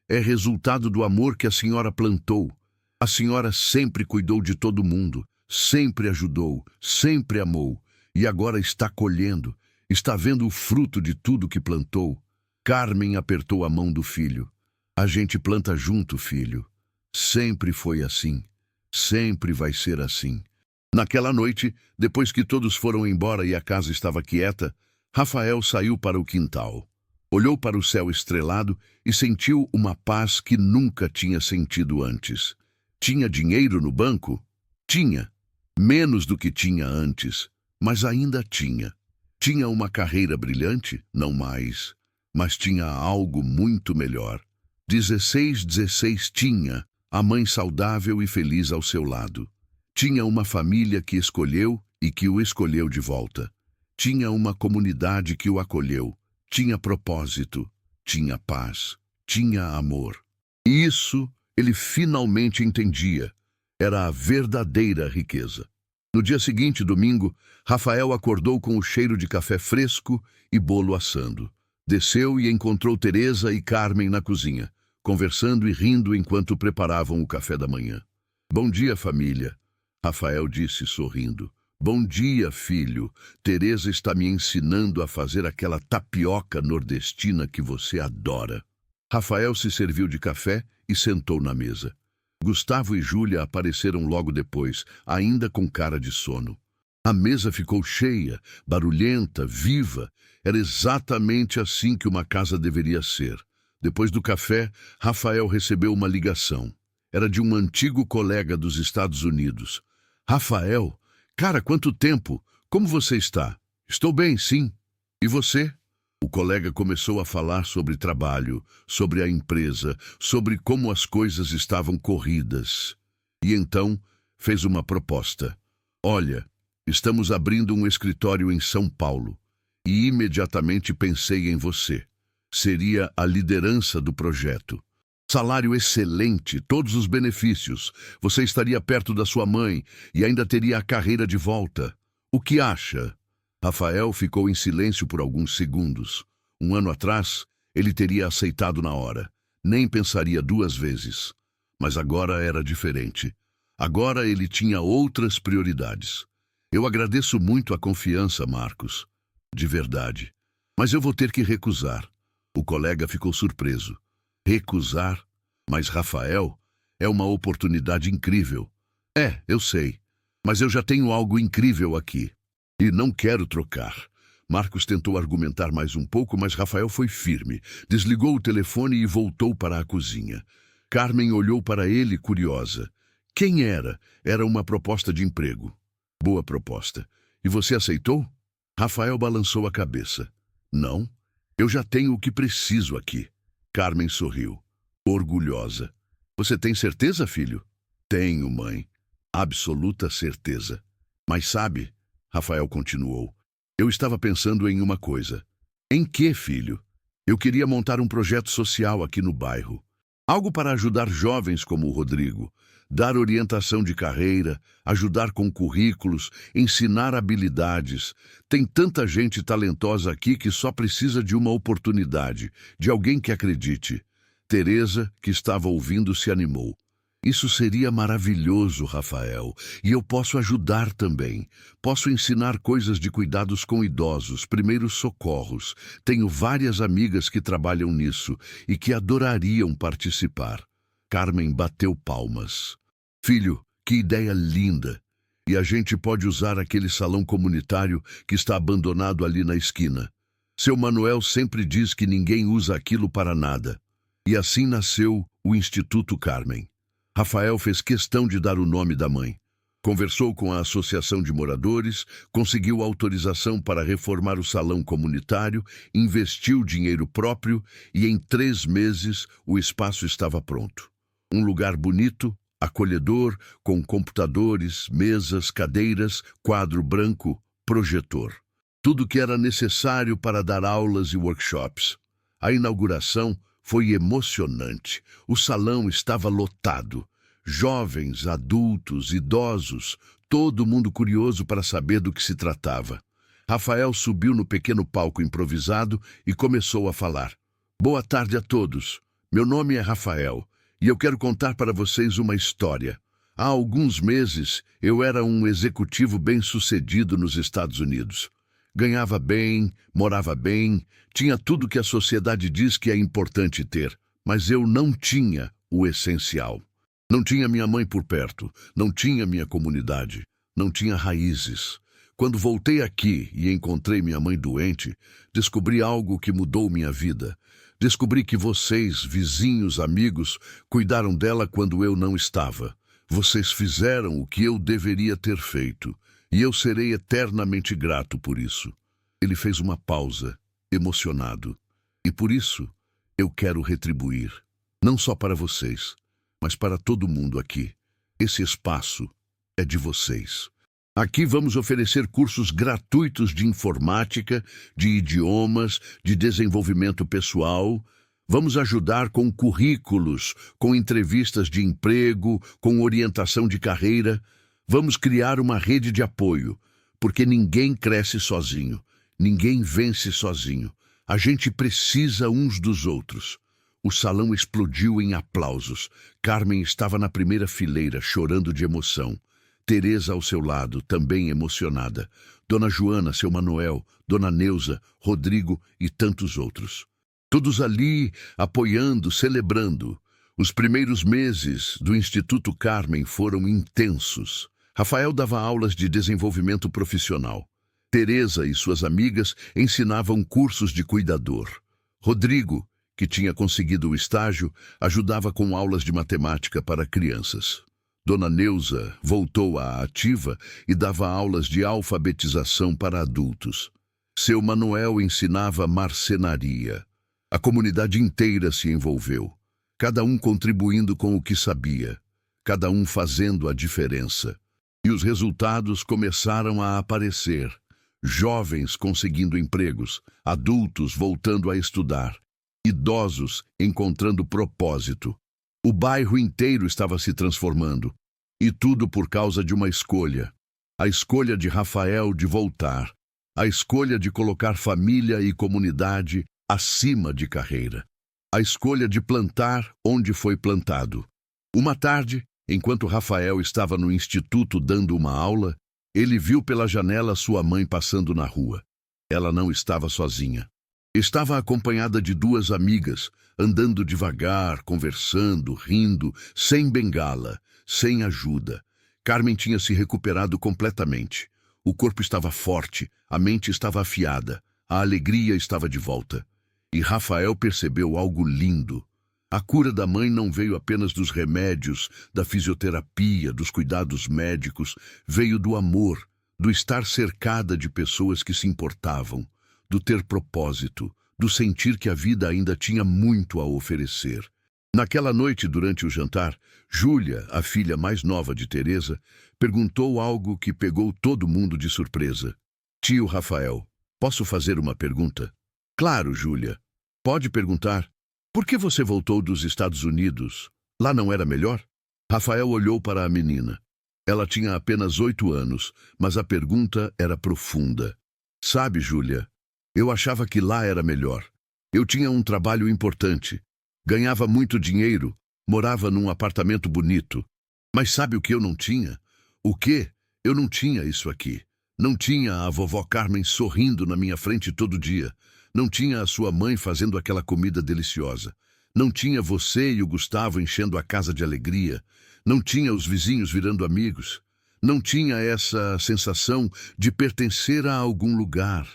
É resultado do amor que a senhora plantou. A senhora sempre cuidou de todo mundo, sempre ajudou, sempre amou. E agora está colhendo, está vendo o fruto de tudo que plantou. Carmen apertou a mão do filho. A gente planta junto, filho. Sempre foi assim. Sempre vai ser assim. Naquela noite, depois que todos foram embora e a casa estava quieta, Rafael saiu para o quintal. Olhou para o céu estrelado e sentiu uma paz que nunca tinha sentido antes. Tinha dinheiro no banco? Tinha. Menos do que tinha antes, mas ainda tinha. Tinha uma carreira brilhante? Não mais. Mas tinha algo muito melhor. 16 tinha a mãe saudável e feliz ao seu lado. Tinha uma família que escolheu e que o escolheu de volta. Tinha uma comunidade que o acolheu. Tinha propósito, tinha paz, tinha amor. E isso ele finalmente entendia. Era a verdadeira riqueza. No dia seguinte, domingo, Rafael acordou com o cheiro de café fresco e bolo assando. Desceu e encontrou Teresa e Carmen na cozinha, conversando e rindo enquanto preparavam o café da manhã. Bom dia, família, Rafael disse sorrindo. Bom dia, filho. Teresa está me ensinando a fazer aquela tapioca nordestina que você adora. Rafael se serviu de café e sentou na mesa. Gustavo e Júlia apareceram logo depois, ainda com cara de sono. A mesa ficou cheia, barulhenta, viva. Era exatamente assim que uma casa deveria ser. Depois do café, Rafael recebeu uma ligação. Era de um antigo colega dos Estados Unidos. Rafael, cara, quanto tempo? Como você está? Estou bem, sim. E você? O colega começou a falar sobre trabalho, sobre a empresa, sobre como as coisas estavam corridas. E então fez uma proposta. Olha, estamos abrindo um escritório em São Paulo. E imediatamente pensei em você. Seria a liderança do projeto. Salário excelente, todos os benefícios. Você estaria perto da sua mãe e ainda teria a carreira de volta. O que acha? Rafael ficou em silêncio por alguns segundos. Um ano atrás, ele teria aceitado na hora. Nem pensaria duas vezes. Mas agora era diferente. Agora ele tinha outras prioridades. Eu agradeço muito a confiança, Marcos. De verdade. Mas eu vou ter que recusar. O colega ficou surpreso. Recusar? Mas, Rafael, é uma oportunidade incrível. É, eu sei. Mas eu já tenho algo incrível aqui. E não quero trocar. Marcos tentou argumentar mais um pouco, mas Rafael foi firme. Desligou o telefone e voltou para a cozinha. Carmen olhou para ele, curiosa. Quem era? Era uma proposta de emprego. Boa proposta. E você aceitou? Rafael balançou a cabeça. Não, eu já tenho o que preciso aqui. Carmen sorriu, orgulhosa. Você tem certeza, filho? Tenho, mãe. Absoluta certeza. Mas sabe, Rafael continuou, eu estava pensando em uma coisa. Em que, filho? Eu queria montar um projeto social aqui no bairro. Algo para ajudar jovens como o Rodrigo, dar orientação de carreira, ajudar com currículos, ensinar habilidades. Tem tanta gente talentosa aqui que só precisa de uma oportunidade, de alguém que acredite. Teresa, que estava ouvindo, se animou. Isso seria maravilhoso, Rafael, e eu posso ajudar também. Posso ensinar coisas de cuidados com idosos, primeiros socorros. Tenho várias amigas que trabalham nisso e que adorariam participar. Carmen bateu palmas. Filho, que ideia linda! E a gente pode usar aquele salão comunitário que está abandonado ali na esquina. Seu Manuel sempre diz que ninguém usa aquilo para nada. E assim nasceu o Instituto Carmen. Rafael fez questão de dar o nome da mãe. Conversou com a Associação de Moradores, conseguiu autorização para reformar o salão comunitário, investiu dinheiro próprio e em 3 meses o espaço estava pronto. Um lugar bonito, Acolhedor, com computadores, mesas, cadeiras, quadro branco, projetor. Tudo que era necessário para dar aulas e workshops. A inauguração foi emocionante. O salão estava lotado. Jovens, adultos, idosos, todo mundo curioso para saber do que se tratava. Rafael subiu no pequeno palco improvisado e começou a falar. Boa tarde a todos. Meu nome é Rafael e eu quero contar para vocês uma história. Há alguns meses eu era um executivo bem-sucedido nos Estados Unidos. Ganhava bem, morava bem, tinha tudo que a sociedade diz que é importante ter, mas eu não tinha o essencial. Não tinha minha mãe por perto, não tinha minha comunidade, não tinha raízes. Quando voltei aqui e encontrei minha mãe doente, descobri algo que mudou minha vida. Descobri que vocês, vizinhos, amigos, cuidaram dela quando eu não estava. Vocês fizeram o que eu deveria ter feito, e eu serei eternamente grato por isso. Ele fez uma pausa, emocionado. E por isso, eu quero retribuir. Não só para vocês, mas para todo mundo aqui. Esse espaço é de vocês. Aqui vamos oferecer cursos gratuitos de informática, de idiomas, de desenvolvimento pessoal. Vamos ajudar com currículos, com entrevistas de emprego, com orientação de carreira. Vamos criar uma rede de apoio, porque ninguém cresce sozinho, ninguém vence sozinho. A gente precisa uns dos outros. O salão explodiu em aplausos. Carmen estava na primeira fileira, chorando de emoção. Teresa ao seu lado, também emocionada. Dona Joana, seu Manuel, Dona Neuza, Rodrigo e tantos outros. Todos ali, apoiando, celebrando. Os primeiros meses do Instituto Carmen foram intensos. Rafael dava aulas de desenvolvimento profissional. Teresa e suas amigas ensinavam cursos de cuidador. Rodrigo, que tinha conseguido o estágio, ajudava com aulas de matemática para crianças. Dona Neuza voltou à ativa e dava aulas de alfabetização para adultos. Seu Manuel ensinava marcenaria. A comunidade inteira se envolveu, cada um contribuindo com o que sabia, cada um fazendo a diferença. E os resultados começaram a aparecer. Jovens conseguindo empregos, adultos voltando a estudar, idosos encontrando propósito. O bairro inteiro estava se transformando, e tudo por causa de uma escolha. A escolha de Rafael de voltar, a escolha de colocar família e comunidade acima de carreira, a escolha de plantar onde foi plantado. Uma tarde, enquanto Rafael estava no instituto dando uma aula, ele viu pela janela sua mãe passando na rua. Ela não estava sozinha. Estava acompanhada de duas amigas, andando devagar, conversando, rindo, sem bengala, sem ajuda. Carmen tinha se recuperado completamente. O corpo estava forte, a mente estava afiada, a alegria estava de volta. E Rafael percebeu algo lindo. A cura da mãe não veio apenas dos remédios, da fisioterapia, dos cuidados médicos, veio do amor, do estar cercada de pessoas que se importavam, do ter propósito, do sentir que a vida ainda tinha muito a oferecer. Naquela noite, durante o jantar, Júlia, a filha mais nova de Teresa, perguntou algo que pegou todo mundo de surpresa. Tio Rafael, posso fazer uma pergunta? Claro, Júlia. Pode perguntar. Por que você voltou dos Estados Unidos? Lá não era melhor? Rafael olhou para a menina. Ela tinha apenas 8 anos, mas a pergunta era profunda. Sabe, Júlia, eu achava que lá era melhor. Eu tinha um trabalho importante. Ganhava muito dinheiro, morava num apartamento bonito. Mas sabe o que eu não tinha? O quê? Eu não tinha isso aqui. Não tinha a vovó Carmen sorrindo na minha frente todo dia. Não tinha a sua mãe fazendo aquela comida deliciosa. Não tinha você e o Gustavo enchendo a casa de alegria. Não tinha os vizinhos virando amigos. Não tinha essa sensação de pertencer a algum lugar.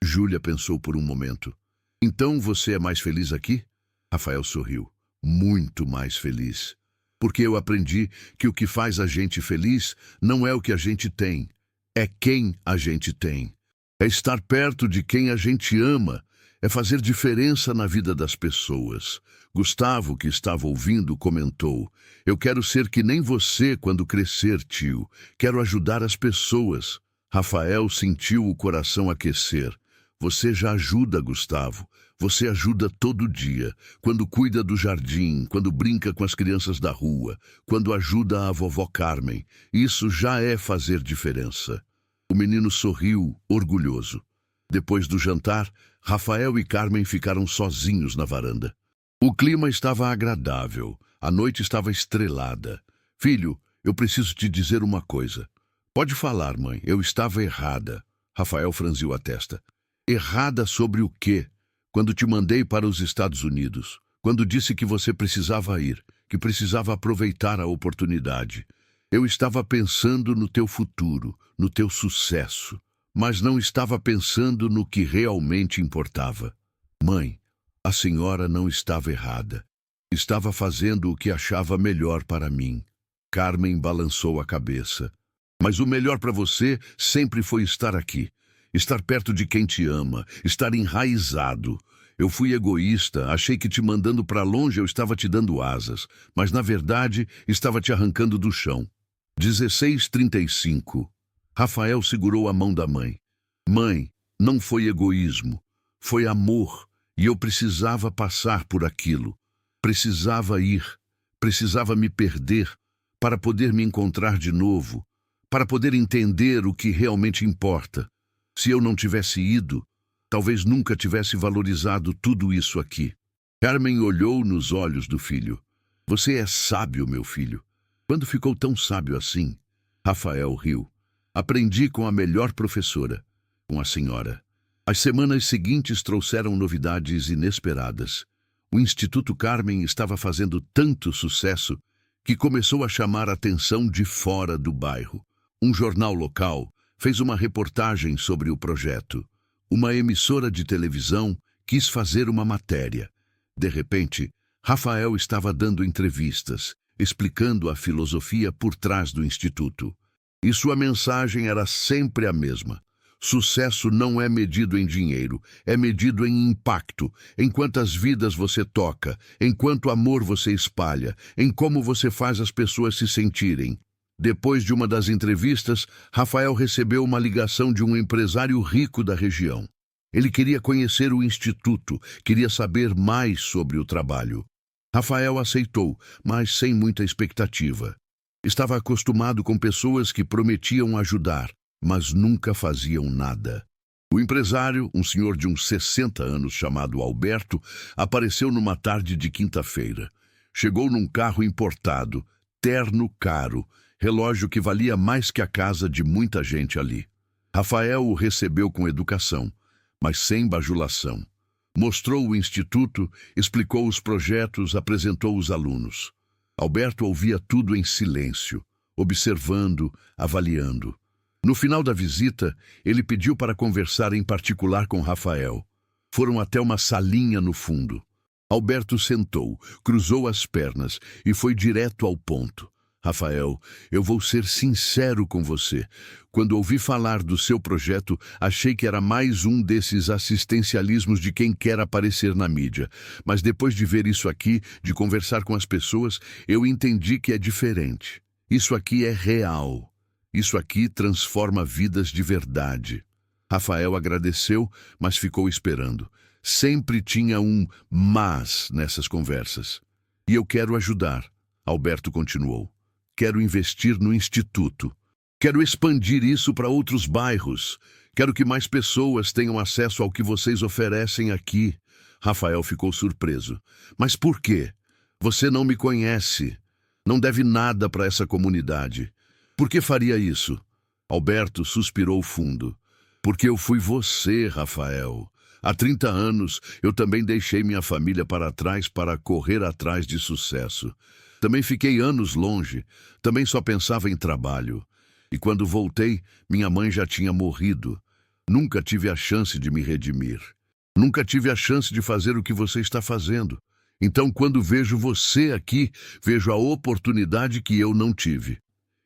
Júlia pensou por um momento. Então você é mais feliz aqui? Rafael sorriu. Muito mais feliz. Porque eu aprendi que o que faz a gente feliz não é o que a gente tem, é quem a gente tem. É estar perto de quem a gente ama, é fazer diferença na vida das pessoas. Gustavo, que estava ouvindo, comentou: Eu quero ser que nem você quando crescer, tio. Quero ajudar as pessoas. Rafael sentiu o coração aquecer. Você já ajuda, Gustavo. Você ajuda todo dia. Quando cuida do jardim, quando brinca com as crianças da rua, quando ajuda a vovó Carmen. Isso já é fazer diferença. O menino sorriu, orgulhoso. Depois do jantar, Rafael e Carmen ficaram sozinhos na varanda. O clima estava agradável. A noite estava estrelada. Filho, eu preciso te dizer uma coisa. Pode falar, mãe. Eu estava errada. Rafael franziu a testa. Errada sobre o quê? Quando te mandei para os Estados Unidos. Quando disse que você precisava ir, que precisava aproveitar a oportunidade. Eu estava pensando no teu futuro, no teu sucesso, mas não estava pensando no que realmente importava. Mãe, a senhora não estava errada. Estava fazendo o que achava melhor para mim. Carmen balançou a cabeça. Mas o melhor para você sempre foi estar aqui. Estar perto de quem te ama, estar enraizado. Eu fui egoísta, achei que te mandando para longe eu estava te dando asas, mas na verdade estava te arrancando do chão. 16:35. Rafael segurou a mão da mãe. Mãe, não foi egoísmo, foi amor, e eu precisava passar por aquilo. Precisava ir, precisava me perder para poder me encontrar de novo, para poder entender o que realmente importa. Se eu não tivesse ido, talvez nunca tivesse valorizado tudo isso aqui. Carmen olhou nos olhos do filho. Você é sábio, meu filho. Quando ficou tão sábio assim? Rafael riu. Aprendi com a melhor professora, com a senhora. As semanas seguintes trouxeram novidades inesperadas. O Instituto Carmen estava fazendo tanto sucesso que começou a chamar a atenção de fora do bairro. Um jornal local fez uma reportagem sobre o projeto. Uma emissora de televisão quis fazer uma matéria. De repente, Rafael estava dando entrevistas, explicando a filosofia por trás do Instituto. E sua mensagem era sempre a mesma. Sucesso não é medido em dinheiro, é medido em impacto, em quantas vidas você toca, em quanto amor você espalha, em como você faz as pessoas se sentirem. Depois de uma das entrevistas, Rafael recebeu uma ligação de um empresário rico da região. Ele queria conhecer o Instituto, queria saber mais sobre o trabalho. Rafael aceitou, mas sem muita expectativa. Estava acostumado com pessoas que prometiam ajudar, mas nunca faziam nada. O empresário, um senhor de uns 60 anos chamado Alberto, apareceu numa tarde de quinta-feira. Chegou num carro importado, terno caro, relógio que valia mais que a casa de muita gente ali. Rafael o recebeu com educação, mas sem bajulação. Mostrou o instituto, explicou os projetos, apresentou os alunos. Alberto ouvia tudo em silêncio, observando, avaliando. No final da visita, ele pediu para conversar em particular com Rafael. Foram até uma salinha no fundo. Alberto sentou, cruzou as pernas e foi direto ao ponto. Rafael, eu vou ser sincero com você. Quando ouvi falar do seu projeto, achei que era mais um desses assistencialismos de quem quer aparecer na mídia. Mas depois de ver isso aqui, de conversar com as pessoas, eu entendi que é diferente. Isso aqui é real. Isso aqui transforma vidas de verdade. Rafael agradeceu, mas ficou esperando. Sempre tinha um mas nessas conversas. E eu quero ajudar, Alberto continuou. Quero investir no instituto. Quero expandir isso para outros bairros. Quero que mais pessoas tenham acesso ao que vocês oferecem aqui. Rafael ficou surpreso. Mas por quê? Você não me conhece. Não deve nada para essa comunidade. Por que faria isso? Alberto suspirou fundo. Porque eu fui você, Rafael. Há 30 anos, eu também deixei minha família para trás para correr atrás de sucesso. Também fiquei anos longe, também só pensava em trabalho. E quando voltei, minha mãe já tinha morrido. Nunca tive a chance de me redimir. Nunca tive a chance de fazer o que você está fazendo. Então, quando vejo você aqui, vejo a oportunidade que eu não tive.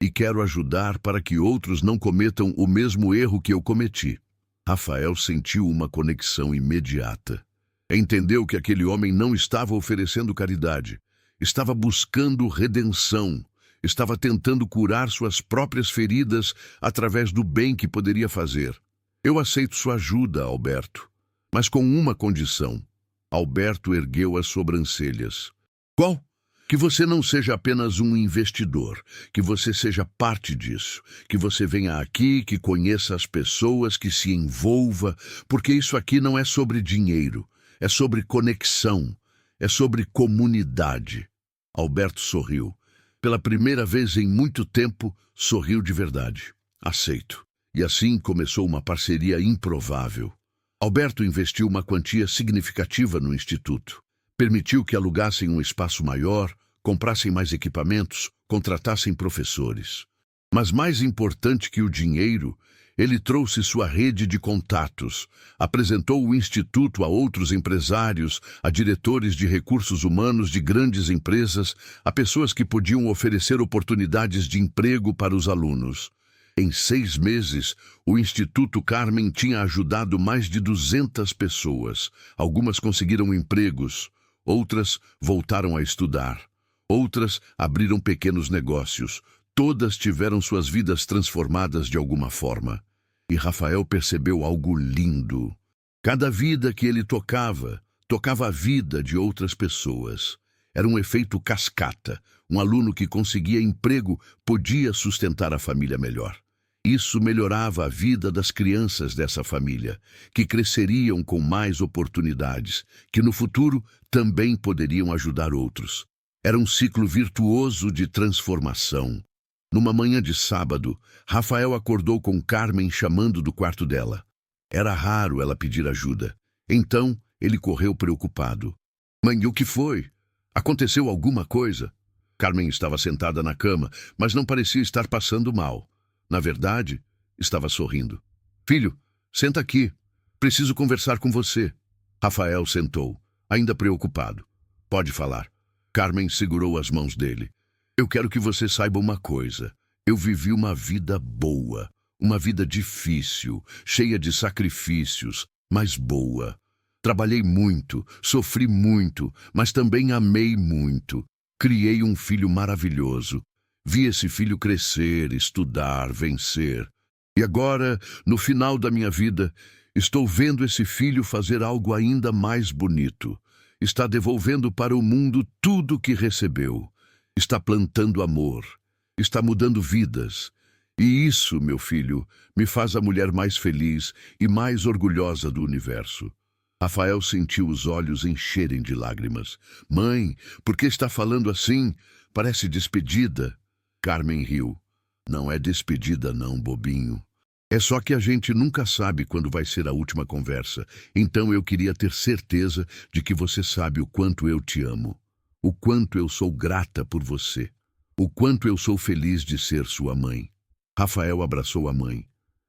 E quero ajudar para que outros não cometam o mesmo erro que eu cometi. Rafael sentiu uma conexão imediata. Entendeu que aquele homem não estava oferecendo caridade, estava buscando redenção, estava tentando curar suas próprias feridas através do bem que poderia fazer. Eu aceito sua ajuda, Alberto, mas com uma condição. Alberto ergueu as sobrancelhas. Qual? Que você não seja apenas um investidor, que você seja parte disso, que você venha aqui, que conheça as pessoas, que se envolva, porque isso aqui não é sobre dinheiro, é sobre conexão, é sobre comunidade. Alberto sorriu. Pela primeira vez em muito tempo, sorriu de verdade. Aceito. E assim começou uma parceria improvável. Alberto investiu uma quantia significativa no instituto. Permitiu que alugassem um espaço maior, comprassem mais equipamentos, contratassem professores. Mas mais importante que o dinheiro, ele trouxe sua rede de contatos, apresentou o instituto a outros empresários, a diretores de recursos humanos de grandes empresas, a pessoas que podiam oferecer oportunidades de emprego para os alunos. Em 6 meses, o Instituto Carmen tinha ajudado mais de 200 pessoas. Algumas conseguiram empregos, outras voltaram a estudar, outras abriram pequenos negócios. Todas tiveram suas vidas transformadas de alguma forma. E Rafael percebeu algo lindo. Cada vida que ele tocava a vida de outras pessoas. Era um efeito cascata. Um aluno que conseguia emprego podia sustentar a família melhor. Isso melhorava a vida das crianças dessa família, que cresceriam com mais oportunidades, que no futuro também poderiam ajudar outros. Era um ciclo virtuoso de transformação. Numa manhã de sábado, Rafael acordou com Carmen chamando do quarto dela. Era raro ela pedir ajuda. Então, ele correu preocupado. Mãe, o que foi? Aconteceu alguma coisa? Carmen estava sentada na cama, mas não parecia estar passando mal. Na verdade, estava sorrindo. Filho, senta aqui. Preciso conversar com você. Rafael sentou, ainda preocupado. Pode falar. Carmen segurou as mãos dele. Eu quero que você saiba uma coisa. Eu vivi uma vida boa, uma vida difícil, cheia de sacrifícios, mas boa. Trabalhei muito, sofri muito, mas também amei muito. Criei um filho maravilhoso. Vi esse filho crescer, estudar, vencer. E agora, no final da minha vida, estou vendo esse filho fazer algo ainda mais bonito. Está devolvendo para o mundo tudo o que recebeu. Está plantando amor. Está mudando vidas. E isso, meu filho, me faz a mulher mais feliz e mais orgulhosa do universo. Rafael sentiu os olhos encherem de lágrimas. Mãe, por que está falando assim? Parece despedida. Carmen riu. Não é despedida não, bobinho. É só que a gente nunca sabe quando vai ser a última conversa. Então eu queria ter certeza de que você sabe o quanto eu te amo. O quanto eu sou grata por você. O quanto eu sou feliz de ser sua mãe. Rafael abraçou a mãe.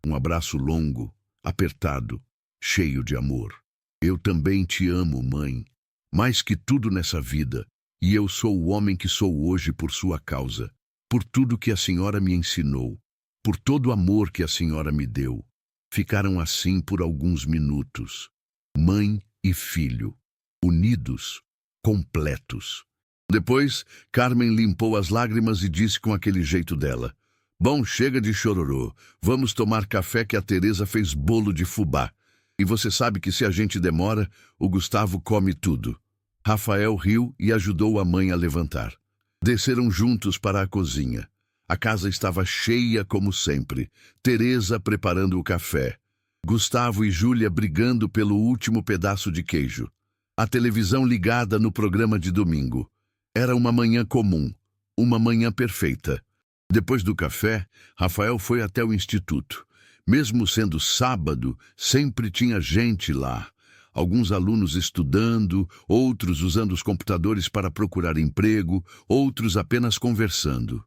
Um abraço longo, apertado, cheio de amor. Eu também te amo, mãe. Mais que tudo nessa vida. E eu sou o homem que sou hoje por sua causa. Por tudo que a senhora me ensinou, por todo o amor que a senhora me deu. Ficaram assim por alguns minutos, mãe e filho, unidos, completos. Depois, Carmen limpou as lágrimas e disse com aquele jeito dela, bom, chega de chororô, vamos tomar café que a Teresa fez bolo de fubá. E você sabe que se a gente demora, o Gustavo come tudo. Rafael riu e ajudou a mãe a levantar. Desceram juntos para a cozinha. A casa estava cheia como sempre. Teresa preparando o café. Gustavo e Júlia brigando pelo último pedaço de queijo. A televisão ligada no programa de domingo. Era uma manhã comum. Uma manhã perfeita. Depois do café, Rafael foi até o instituto. Mesmo sendo sábado, sempre tinha gente lá. Alguns alunos estudando, outros usando os computadores para procurar emprego, outros apenas conversando.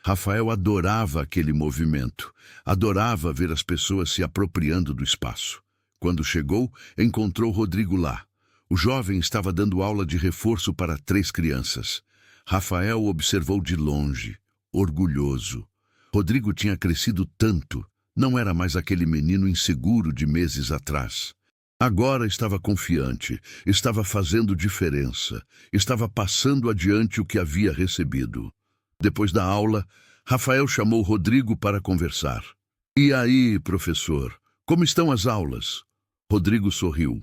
Rafael adorava aquele movimento, adorava ver as pessoas se apropriando do espaço. Quando chegou, encontrou Rodrigo lá. O jovem estava dando aula de reforço para 3 crianças. Rafael observou de longe, orgulhoso. Rodrigo tinha crescido tanto, não era mais aquele menino inseguro de meses atrás. Agora estava confiante, estava fazendo diferença, estava passando adiante o que havia recebido. Depois da aula, Rafael chamou Rodrigo para conversar. E aí, professor, como estão as aulas? Rodrigo sorriu.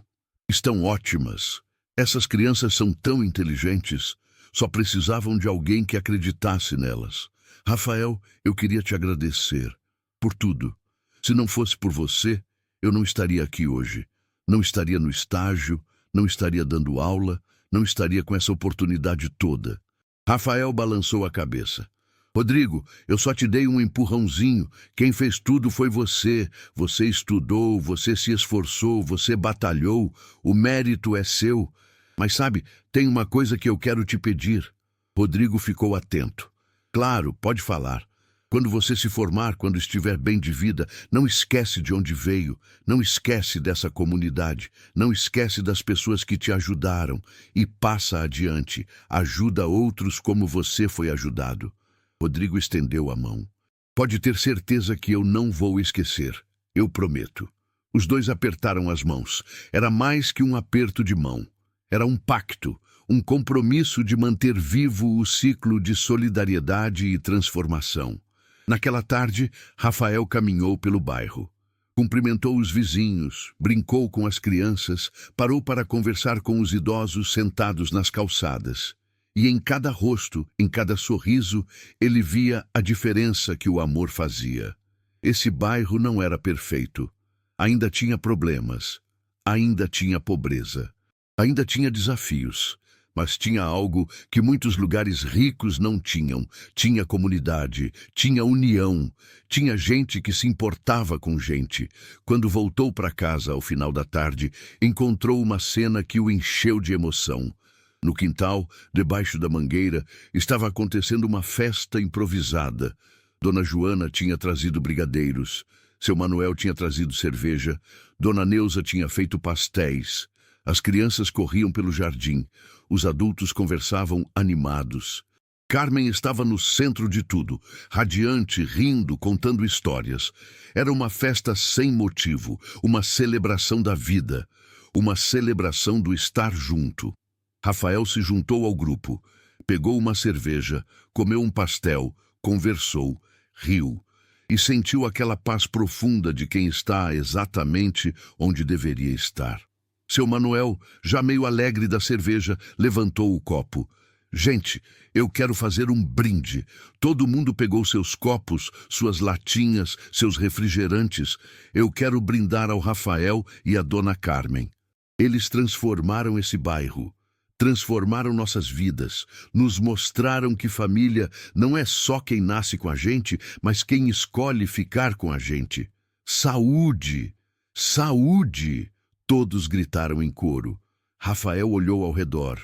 Estão ótimas. Essas crianças são tão inteligentes. Só precisavam de alguém que acreditasse nelas. Rafael, eu queria te agradecer por tudo. Se não fosse por você, eu não estaria aqui hoje. Não estaria no estágio, não estaria dando aula, não estaria com essa oportunidade toda. Rafael balançou a cabeça. Rodrigo, eu só te dei um empurrãozinho. Quem fez tudo foi você. Você estudou, você se esforçou, você batalhou. O mérito é seu. Mas sabe, tem uma coisa que eu quero te pedir. Rodrigo ficou atento. Claro, pode falar. Quando você se formar, quando estiver bem de vida, não esquece de onde veio, não esquece dessa comunidade, não esquece das pessoas que te ajudaram e passa adiante, ajuda outros como você foi ajudado. Rodrigo estendeu a mão. Pode ter certeza que eu não vou esquecer, eu prometo. Os dois apertaram as mãos. Era mais que um aperto de mão. Era um pacto, um compromisso de manter vivo o ciclo de solidariedade e transformação. Naquela tarde, Rafael caminhou pelo bairro. Cumprimentou os vizinhos, brincou com as crianças, parou para conversar com os idosos sentados nas calçadas. E em cada rosto, em cada sorriso, ele via a diferença que o amor fazia. Esse bairro não era perfeito. Ainda tinha problemas. Ainda tinha pobreza. Ainda tinha desafios. Mas tinha algo que muitos lugares ricos não tinham. Tinha comunidade, tinha união, tinha gente que se importava com gente. Quando voltou para casa ao final da tarde, encontrou uma cena que o encheu de emoção. No quintal, debaixo da mangueira, estava acontecendo uma festa improvisada. Dona Joana tinha trazido brigadeiros. Seu Manuel tinha trazido cerveja. Dona Neuza tinha feito pastéis. As crianças corriam pelo jardim. Os adultos conversavam animados. Carmen estava no centro de tudo, radiante, rindo, contando histórias. Era uma festa sem motivo, uma celebração da vida, uma celebração do estar junto. Rafael se juntou ao grupo, pegou uma cerveja, comeu um pastel, conversou, riu e sentiu aquela paz profunda de quem está exatamente onde deveria estar. Seu Manuel, já meio alegre da cerveja, levantou o copo. Gente, eu quero fazer um brinde. Todo mundo pegou seus copos, suas latinhas, seus refrigerantes. Eu quero brindar ao Rafael e à Dona Carmen. Eles transformaram esse bairro. Transformaram nossas vidas, nos mostraram que família não é só quem nasce com a gente, mas quem escolhe ficar com a gente. Saúde! Saúde! Todos gritaram em coro. Rafael olhou ao redor,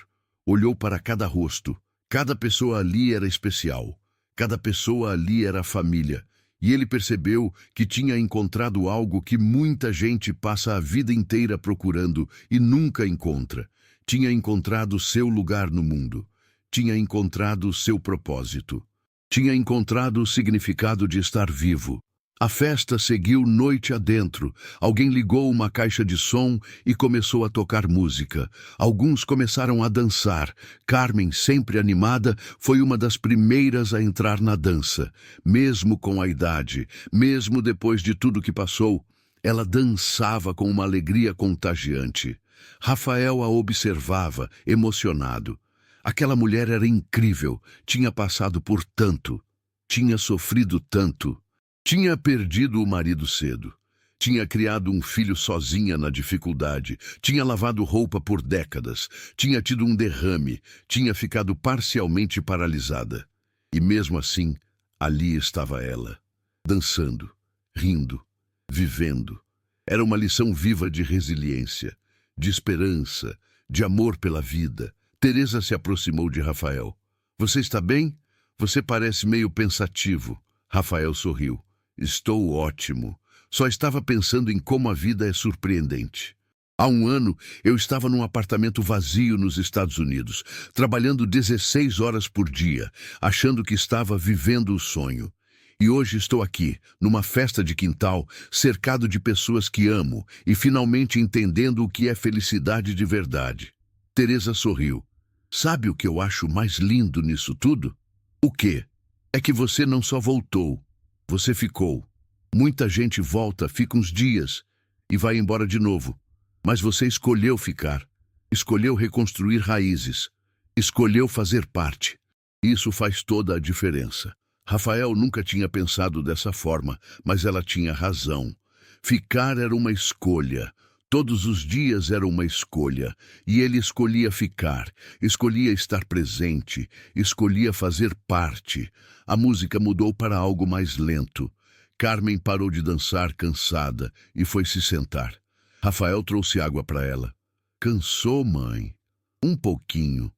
olhou para cada rosto. Cada pessoa ali era especial, cada pessoa ali era família. E ele percebeu que tinha encontrado algo que muita gente passa a vida inteira procurando e nunca encontra. Tinha encontrado seu lugar no mundo. Tinha encontrado seu propósito. Tinha encontrado o significado de estar vivo. A festa seguiu noite adentro. Alguém ligou uma caixa de som e começou a tocar música. Alguns começaram a dançar. Carmen, sempre animada, foi uma das primeiras a entrar na dança. Mesmo com a idade, mesmo depois de tudo que passou, ela dançava com uma alegria contagiante. Rafael a observava, emocionado. Aquela mulher era incrível, tinha passado por tanto, tinha sofrido tanto. Tinha perdido o marido cedo. Tinha criado um filho sozinha na dificuldade. Tinha lavado roupa por décadas. Tinha tido um derrame. Tinha ficado parcialmente paralisada. E mesmo assim, ali estava ela, dançando, rindo, vivendo. Era uma lição viva de resiliência, de esperança, de amor pela vida. Teresa se aproximou de Rafael. Você está bem? Você parece meio pensativo. Rafael sorriu. Estou ótimo. Só estava pensando em como a vida é surpreendente. Há um ano, eu estava num apartamento vazio nos Estados Unidos, trabalhando 16 horas por dia, achando que estava vivendo o sonho. E hoje estou aqui, numa festa de quintal, cercado de pessoas que amo e finalmente entendendo o que é felicidade de verdade. Teresa sorriu. Sabe o que eu acho mais lindo nisso tudo? O quê? É que você não só voltou, você ficou. Muita gente volta, fica uns dias e vai embora de novo. Mas você escolheu ficar. Escolheu reconstruir raízes. Escolheu fazer parte. Isso faz toda a diferença. Rafael nunca tinha pensado dessa forma, mas ela tinha razão. Ficar era uma escolha. Todos os dias era uma escolha. E ele escolhia ficar, escolhia estar presente, escolhia fazer parte. A música mudou para algo mais lento. Carmen parou de dançar, cansada, e foi se sentar. Rafael trouxe água para ela. Cansou, mãe? Um pouquinho,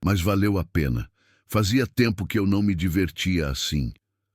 mas valeu a pena. Fazia tempo que eu não me divertia assim.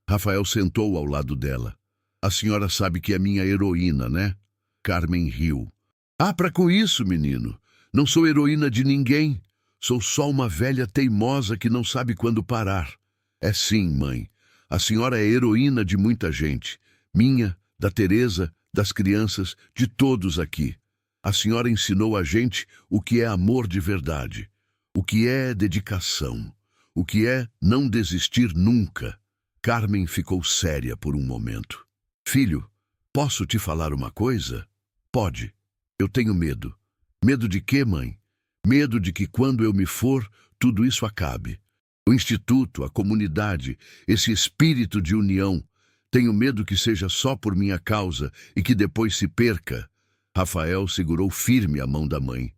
Rafael sentou ao lado dela. A senhora sabe que é minha heroína, né? Carmen riu. Ah, para com isso, menino. Não sou heroína de ninguém. Sou só uma velha teimosa que não sabe quando parar. É sim, mãe. A senhora é heroína de muita gente. Minha, da Teresa, das crianças, de todos aqui. A senhora ensinou a gente o que é amor de verdade. O que é dedicação. O que é não desistir nunca. Carmen ficou séria por um momento. Filho, posso te falar uma coisa? Pode. Eu tenho medo. Medo de quê, mãe? Medo de que quando eu me for, tudo isso acabe. O instituto, a comunidade, esse espírito de união. Tenho medo que seja só por minha causa e que depois se perca. Rafael segurou firme a mão da mãe.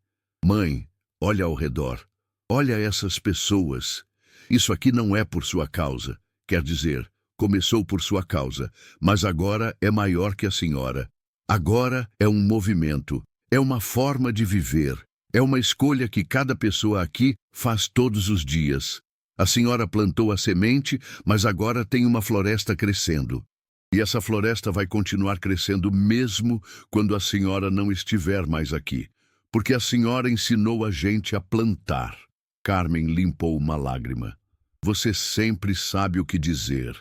Mãe, olha ao redor. Olha essas pessoas. Isso aqui não é por sua causa. Quer dizer, começou por sua causa, mas agora é maior que a senhora. Agora é um movimento, é uma forma de viver, é uma escolha que cada pessoa aqui faz todos os dias. A senhora plantou a semente, mas agora tem uma floresta crescendo. E essa floresta vai continuar crescendo mesmo quando a senhora não estiver mais aqui, porque a senhora ensinou a gente a plantar. Carmen limpou uma lágrima. Você sempre sabe o que dizer.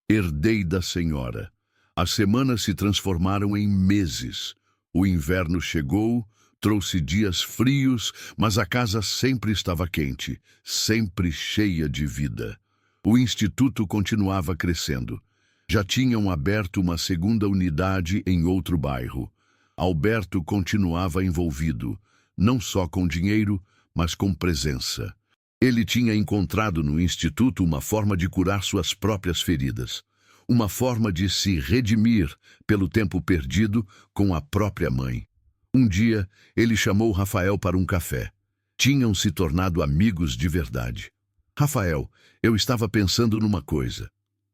Herdei da senhora. As semanas se transformaram em meses. O inverno chegou, trouxe dias frios, mas a casa sempre estava quente, sempre cheia de vida. O instituto continuava crescendo. Já tinham aberto uma segunda unidade em outro bairro. Alberto continuava envolvido, não só com dinheiro, mas com presença. Ele tinha encontrado no instituto uma forma de curar suas próprias feridas. Uma forma de se redimir pelo tempo perdido com a própria mãe. Um dia, ele chamou Rafael para um café. Tinham se tornado amigos de verdade. Rafael, eu estava pensando numa coisa.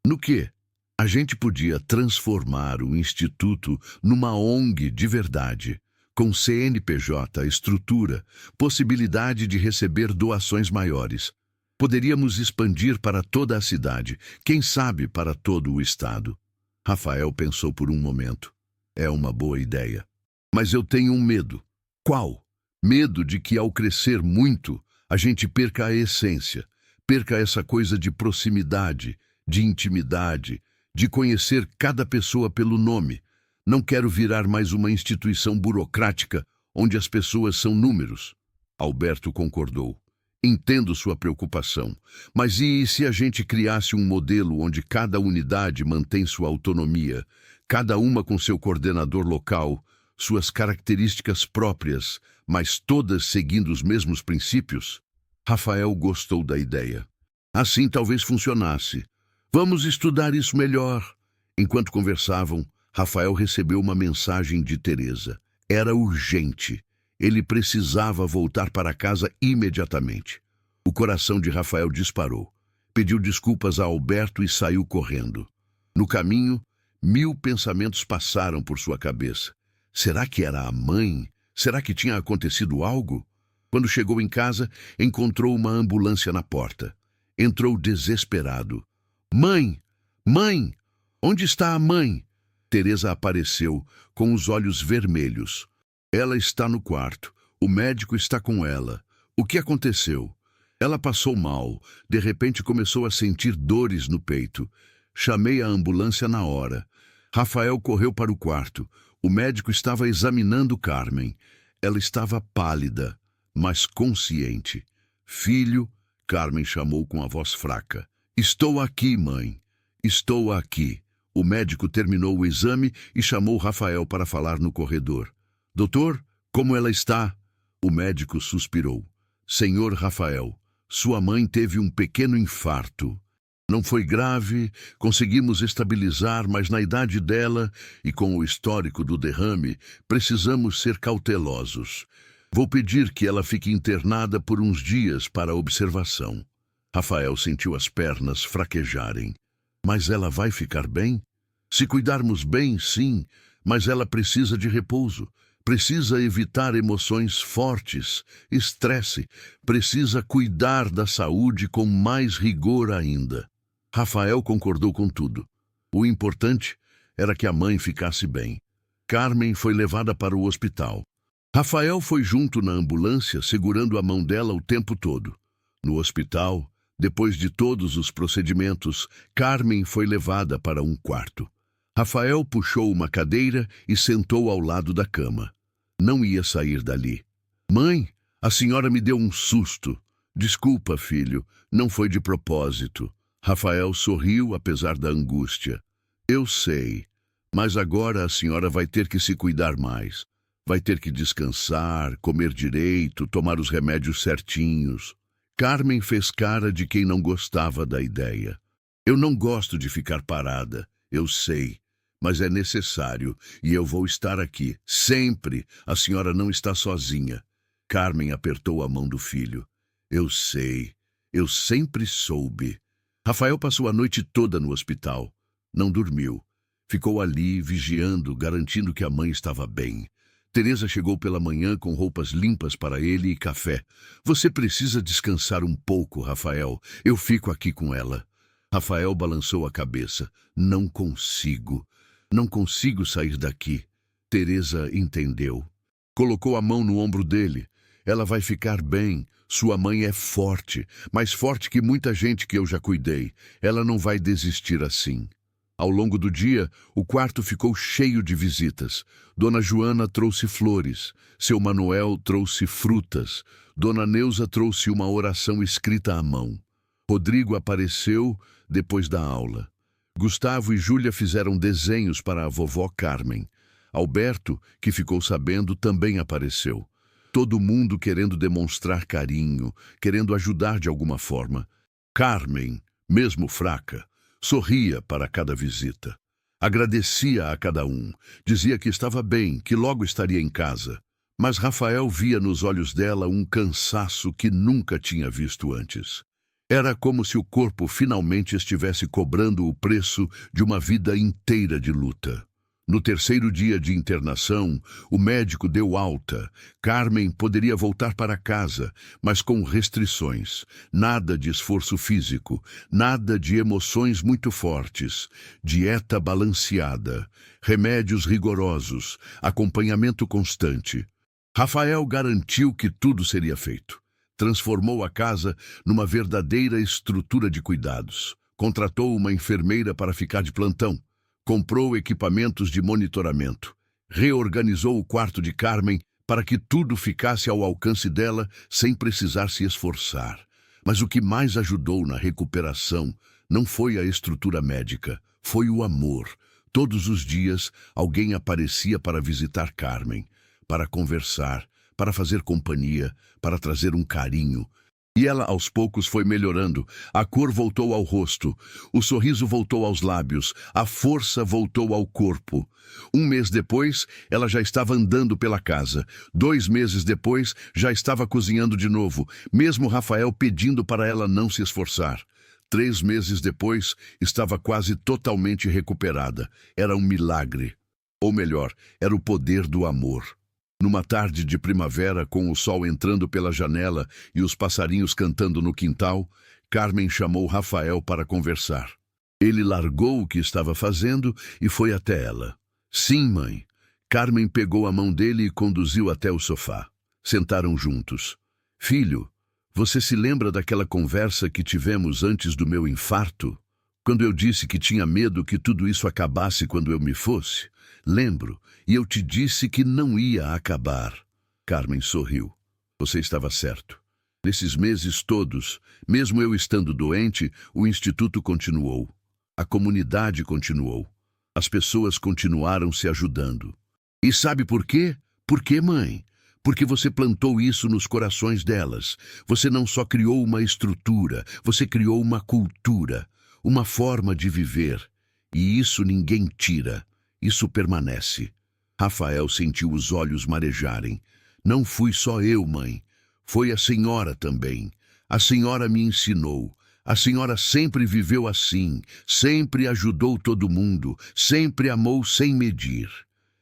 No quê? A gente podia transformar o instituto numa ONG de verdade, com CNPJ, estrutura, possibilidade de receber doações maiores. Poderíamos expandir para toda a cidade, quem sabe para todo o estado. Rafael pensou por um momento. É uma boa ideia. Mas eu tenho um medo. Qual? Medo de que ao crescer muito, a gente perca a essência, perca essa coisa de proximidade, de intimidade, de conhecer cada pessoa pelo nome. Não quero virar mais uma instituição burocrática onde as pessoas são números. Alberto concordou. Entendo sua preocupação, mas e se a gente criasse um modelo onde cada unidade mantém sua autonomia, cada uma com seu coordenador local, suas características próprias, mas todas seguindo os mesmos princípios? Rafael gostou da ideia. Assim talvez funcionasse. Vamos estudar isso melhor. Enquanto conversavam, Rafael recebeu uma mensagem de Teresa. Era urgente. Ele precisava voltar para casa imediatamente. O coração de Rafael disparou. Pediu desculpas a Alberto e saiu correndo. No caminho, 1000 pensamentos passaram por sua cabeça. Será que era a mãe? Será que tinha acontecido algo? Quando chegou em casa, encontrou uma ambulância na porta. Entrou desesperado. Mãe! Mãe! Onde está a mãe? Teresa apareceu, com os olhos vermelhos. Ela está no quarto. O médico está com ela. O que aconteceu? Ela passou mal. De repente começou a sentir dores no peito. Chamei a ambulância na hora. Rafael correu para o quarto. O médico estava examinando Carmen. Ela estava pálida, mas consciente. Filho, Carmen chamou com a voz fraca. Estou aqui, mãe. Estou aqui. O médico terminou o exame e chamou Rafael para falar no corredor. Doutor, como ela está? O médico suspirou. Senhor Rafael, sua mãe teve um pequeno infarto. Não foi grave, conseguimos estabilizar, mas na idade dela e com o histórico do derrame, precisamos ser cautelosos. Vou pedir que ela fique internada por uns dias para observação. Rafael sentiu as pernas fraquejarem. Mas ela vai ficar bem? Se cuidarmos bem, sim, mas ela precisa de repouso. Precisa evitar emoções fortes, estresse. Precisa cuidar da saúde com mais rigor ainda. Rafael concordou com tudo. O importante era que a mãe ficasse bem. Carmen foi levada para o hospital. Rafael foi junto na ambulância, segurando a mão dela o tempo todo. No hospital, depois de todos os procedimentos, Carmen foi levada para um quarto. Rafael puxou uma cadeira e sentou ao lado da cama. Não ia sair dali. Mãe, a senhora me deu um susto. Desculpa, filho, não foi de propósito. Rafael sorriu apesar da angústia. Eu sei, mas agora a senhora vai ter que se cuidar mais. Vai ter que descansar, comer direito, tomar os remédios certinhos. Carmen fez cara de quem não gostava da ideia. Eu não gosto de ficar parada, eu sei, mas é necessário e eu vou estar aqui, sempre. A senhora não está sozinha. Carmen apertou a mão do filho. Eu sei, eu sempre soube. Rafael passou a noite toda no hospital. Não dormiu. Ficou ali, vigiando, garantindo que a mãe estava bem. Teresa chegou pela manhã com roupas limpas para ele e café. Você precisa descansar um pouco, Rafael. Eu fico aqui com ela. Rafael balançou a cabeça. Não consigo. Não consigo sair daqui. Teresa entendeu. Colocou a mão no ombro dele. Ela vai ficar bem. Sua mãe é forte, mais forte que muita gente que eu já cuidei. Ela não vai desistir assim. Ao longo do dia, o quarto ficou cheio de visitas. Dona Joana trouxe flores, seu Manuel trouxe frutas, Dona Neuza trouxe uma oração escrita à mão. Rodrigo apareceu depois da aula. Gustavo e Júlia fizeram desenhos para a vovó Carmen. Alberto, que ficou sabendo, também apareceu. Todo mundo querendo demonstrar carinho, querendo ajudar de alguma forma. Carmen, mesmo fraca, sorria para cada visita. Agradecia a cada um. Dizia que estava bem, que logo estaria em casa. Mas Rafael via nos olhos dela um cansaço que nunca tinha visto antes. Era como se o corpo finalmente estivesse cobrando o preço de uma vida inteira de luta. No terceiro dia de internação, o médico deu alta. Carmen poderia voltar para casa, mas com restrições. Nada de esforço físico, nada de emoções muito fortes. Dieta balanceada, remédios rigorosos, acompanhamento constante. Rafael garantiu que tudo seria feito. Transformou a casa numa verdadeira estrutura de cuidados. Contratou uma enfermeira para ficar de plantão. Comprou equipamentos de monitoramento. Reorganizou o quarto de Carmen para que tudo ficasse ao alcance dela sem precisar se esforçar. Mas o que mais ajudou na recuperação não foi a estrutura médica, foi o amor. Todos os dias, alguém aparecia para visitar Carmen, para conversar, para fazer companhia, para trazer um carinho. E ela, aos poucos, foi melhorando. A cor voltou ao rosto, o sorriso voltou aos lábios, a força voltou ao corpo. Um mês depois, ela já estava andando pela casa. 2 meses depois, já estava cozinhando de novo, mesmo Rafael pedindo para ela não se esforçar. 3 meses depois, estava quase totalmente recuperada. Era um milagre. Ou melhor, era o poder do amor. Numa tarde de primavera, com o sol entrando pela janela e os passarinhos cantando no quintal, Carmen chamou Rafael para conversar. Ele largou o que estava fazendo e foi até ela. Sim, mãe. Carmen pegou a mão dele e conduziu até o sofá. Sentaram juntos. Filho, você se lembra daquela conversa que tivemos antes do meu infarto? Quando eu disse que tinha medo que tudo isso acabasse quando eu me fosse, lembro, e eu te disse que não ia acabar. Carmen sorriu. Você estava certo. Nesses meses todos, mesmo eu estando doente, o Instituto continuou. A comunidade continuou. As pessoas continuaram se ajudando. E sabe por quê? Por quê, mãe? Porque você plantou isso nos corações delas. Você não só criou uma estrutura, você criou uma cultura, uma forma de viver. E isso ninguém tira. Isso permanece. Rafael sentiu os olhos marejarem. Não fui só eu, mãe. Foi a senhora também. A senhora me ensinou. A senhora sempre viveu assim, sempre ajudou todo mundo, sempre amou sem medir.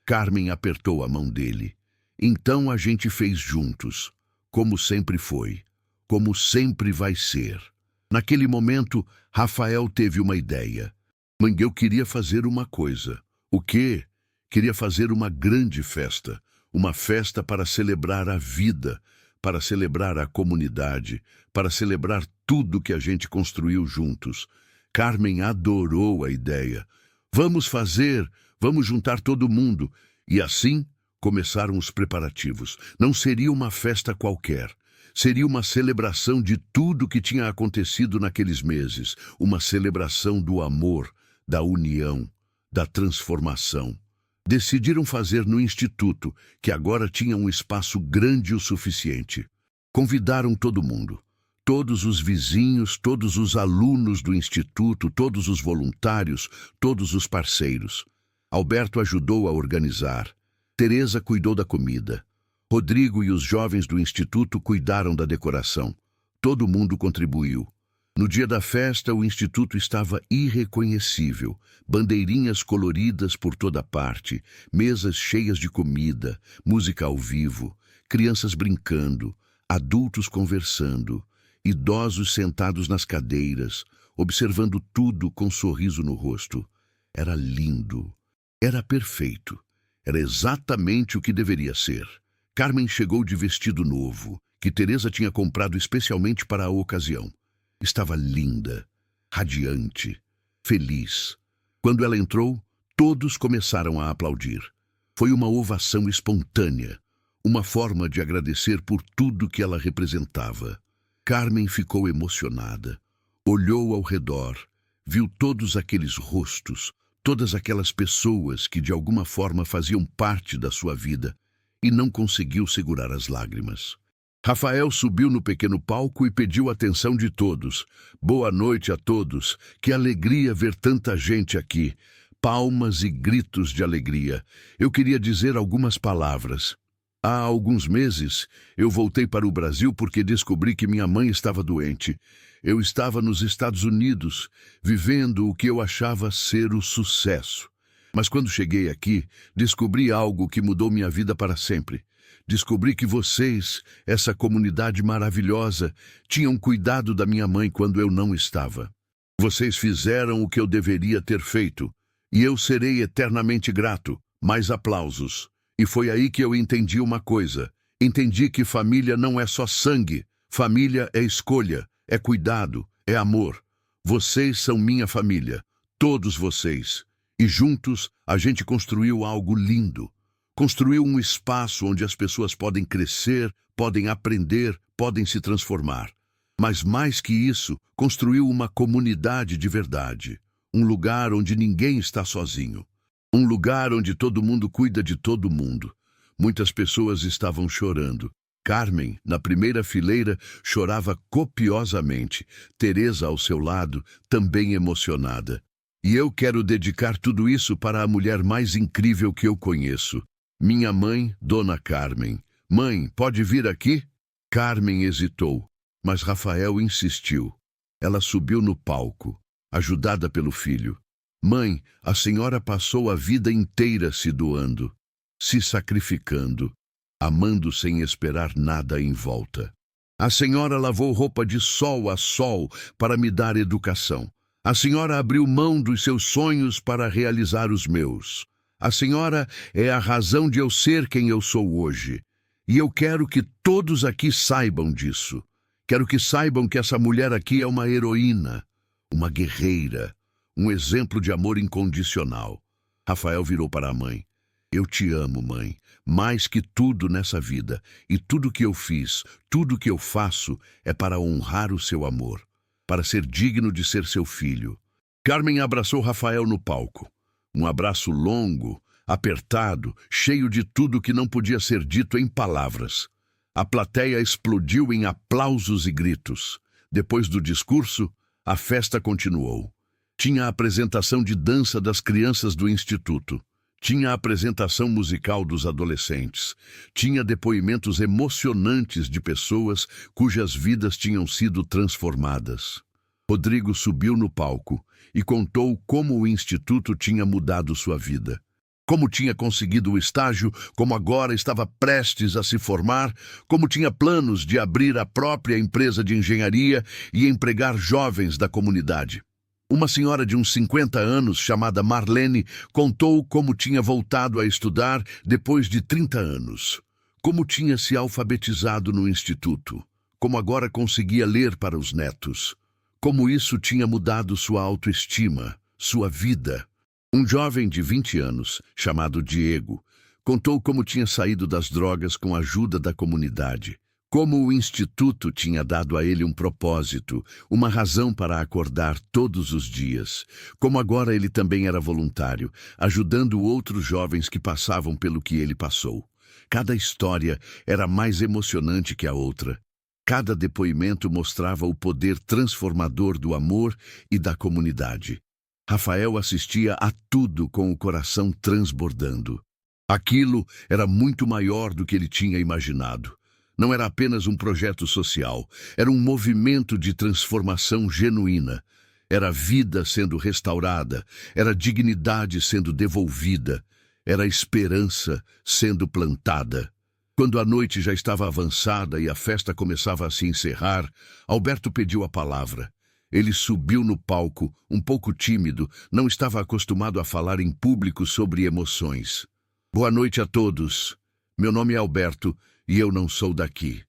Carmen apertou a mão dele. Então a gente fez juntos, como sempre foi, como sempre vai ser. Naquele momento, Rafael teve uma ideia. Mãe, eu queria fazer uma coisa. O quê? Queria fazer uma grande festa. Uma festa para celebrar a vida, para celebrar a comunidade, para celebrar tudo que a gente construiu juntos. Carmen adorou a ideia. Vamos fazer, vamos juntar todo mundo. E assim começaram os preparativos. Não seria uma festa qualquer. Seria uma celebração de tudo que tinha acontecido naqueles meses. Uma celebração do amor, da união, da transformação. Decidiram fazer no Instituto, que agora tinha um espaço grande o suficiente. Convidaram todo mundo. Todos os vizinhos, todos os alunos do Instituto, todos os voluntários, todos os parceiros. Alberto ajudou a organizar. Teresa cuidou da comida. Rodrigo e os jovens do Instituto cuidaram da decoração. Todo mundo contribuiu. No dia da festa, o Instituto estava irreconhecível. Bandeirinhas coloridas por toda parte, mesas cheias de comida, música ao vivo, crianças brincando, adultos conversando, idosos sentados nas cadeiras, observando tudo com um sorriso no rosto. Era lindo. Era perfeito. Era exatamente o que deveria ser. Carmen chegou de vestido novo, que Teresa tinha comprado especialmente para a ocasião. Estava linda, radiante, feliz. Quando ela entrou, todos começaram a aplaudir. Foi uma ovação espontânea, uma forma de agradecer por tudo que ela representava. Carmen ficou emocionada. Olhou ao redor, viu todos aqueles rostos, todas aquelas pessoas que de alguma forma faziam parte da sua vida e não conseguiu segurar as lágrimas. Rafael subiu no pequeno palco e pediu a atenção de todos. Boa noite a todos. Que alegria ver tanta gente aqui. Palmas e gritos de alegria. Eu queria dizer algumas palavras. Há alguns meses, eu voltei para o Brasil porque descobri que minha mãe estava doente. Eu estava nos Estados Unidos, vivendo o que eu achava ser o sucesso. Mas quando cheguei aqui, descobri algo que mudou minha vida para sempre. Descobri que vocês, essa comunidade maravilhosa, tinham cuidado da minha mãe quando eu não estava. Vocês fizeram o que eu deveria ter feito, e eu serei eternamente grato. Mais aplausos. E foi aí que eu entendi uma coisa. Entendi que família não é só sangue. Família é escolha, é cuidado, é amor. Vocês são minha família, todos vocês. E juntos a gente construiu algo lindo. Construiu um espaço onde as pessoas podem crescer, podem aprender, podem se transformar. Mas mais que isso, construiu uma comunidade de verdade. Um lugar onde ninguém está sozinho. Um lugar onde todo mundo cuida de todo mundo. Muitas pessoas estavam chorando. Carmen, na primeira fileira, chorava copiosamente. Teresa, ao seu lado, também emocionada. E eu quero dedicar tudo isso para a mulher mais incrível que eu conheço. Minha mãe, Dona Carmen. Mãe, pode vir aqui? Carmen hesitou, mas Rafael insistiu. Ela subiu no palco, ajudada pelo filho. Mãe, a senhora passou a vida inteira se doando, se sacrificando, amando sem esperar nada em volta. A senhora lavou roupa de sol a sol para me dar educação. A senhora abriu mão dos seus sonhos para realizar os meus. A senhora é a razão de eu ser quem eu sou hoje. E eu quero que todos aqui saibam disso. Quero que saibam que essa mulher aqui é uma heroína, uma guerreira, um exemplo de amor incondicional. Rafael virou para a mãe. Eu te amo, mãe, mais que tudo nessa vida, e tudo que eu fiz, tudo que eu faço é para honrar o seu amor, para ser digno de ser seu filho. Carmen abraçou Rafael no palco. Um abraço longo, apertado, cheio de tudo que não podia ser dito em palavras. A plateia explodiu em aplausos e gritos. Depois do discurso, a festa continuou. Tinha a apresentação de dança das crianças do instituto. Tinha a apresentação musical dos adolescentes. Tinha depoimentos emocionantes de pessoas cujas vidas tinham sido transformadas. Rodrigo subiu no palco e contou como o instituto tinha mudado sua vida. Como tinha conseguido o estágio, como agora estava prestes a se formar, como tinha planos de abrir a própria empresa de engenharia e empregar jovens da comunidade. Uma senhora de uns 50 anos, chamada Marlene, contou como tinha voltado a estudar depois de 30 anos. Como tinha se alfabetizado no instituto. Como agora conseguia ler para os netos. Como isso tinha mudado sua autoestima, sua vida. Um jovem de 20 anos, chamado Diego, contou como tinha saído das drogas com a ajuda da comunidade. Como o instituto tinha dado a ele um propósito, uma razão para acordar todos os dias. Como agora ele também era voluntário, ajudando outros jovens que passavam pelo que ele passou. Cada história era mais emocionante que a outra. Cada depoimento mostrava o poder transformador do amor e da comunidade. Rafael assistia a tudo com o coração transbordando. Aquilo era muito maior do que ele tinha imaginado. Não era apenas um projeto social, era um movimento de transformação genuína. Era vida sendo restaurada, era dignidade sendo devolvida, era esperança sendo plantada. Quando a noite já estava avançada e a festa começava a se encerrar, Alberto pediu a palavra. Ele subiu no palco, um pouco tímido, não estava acostumado a falar em público sobre emoções. Boa noite a todos. Meu nome é Alberto e eu não sou daqui.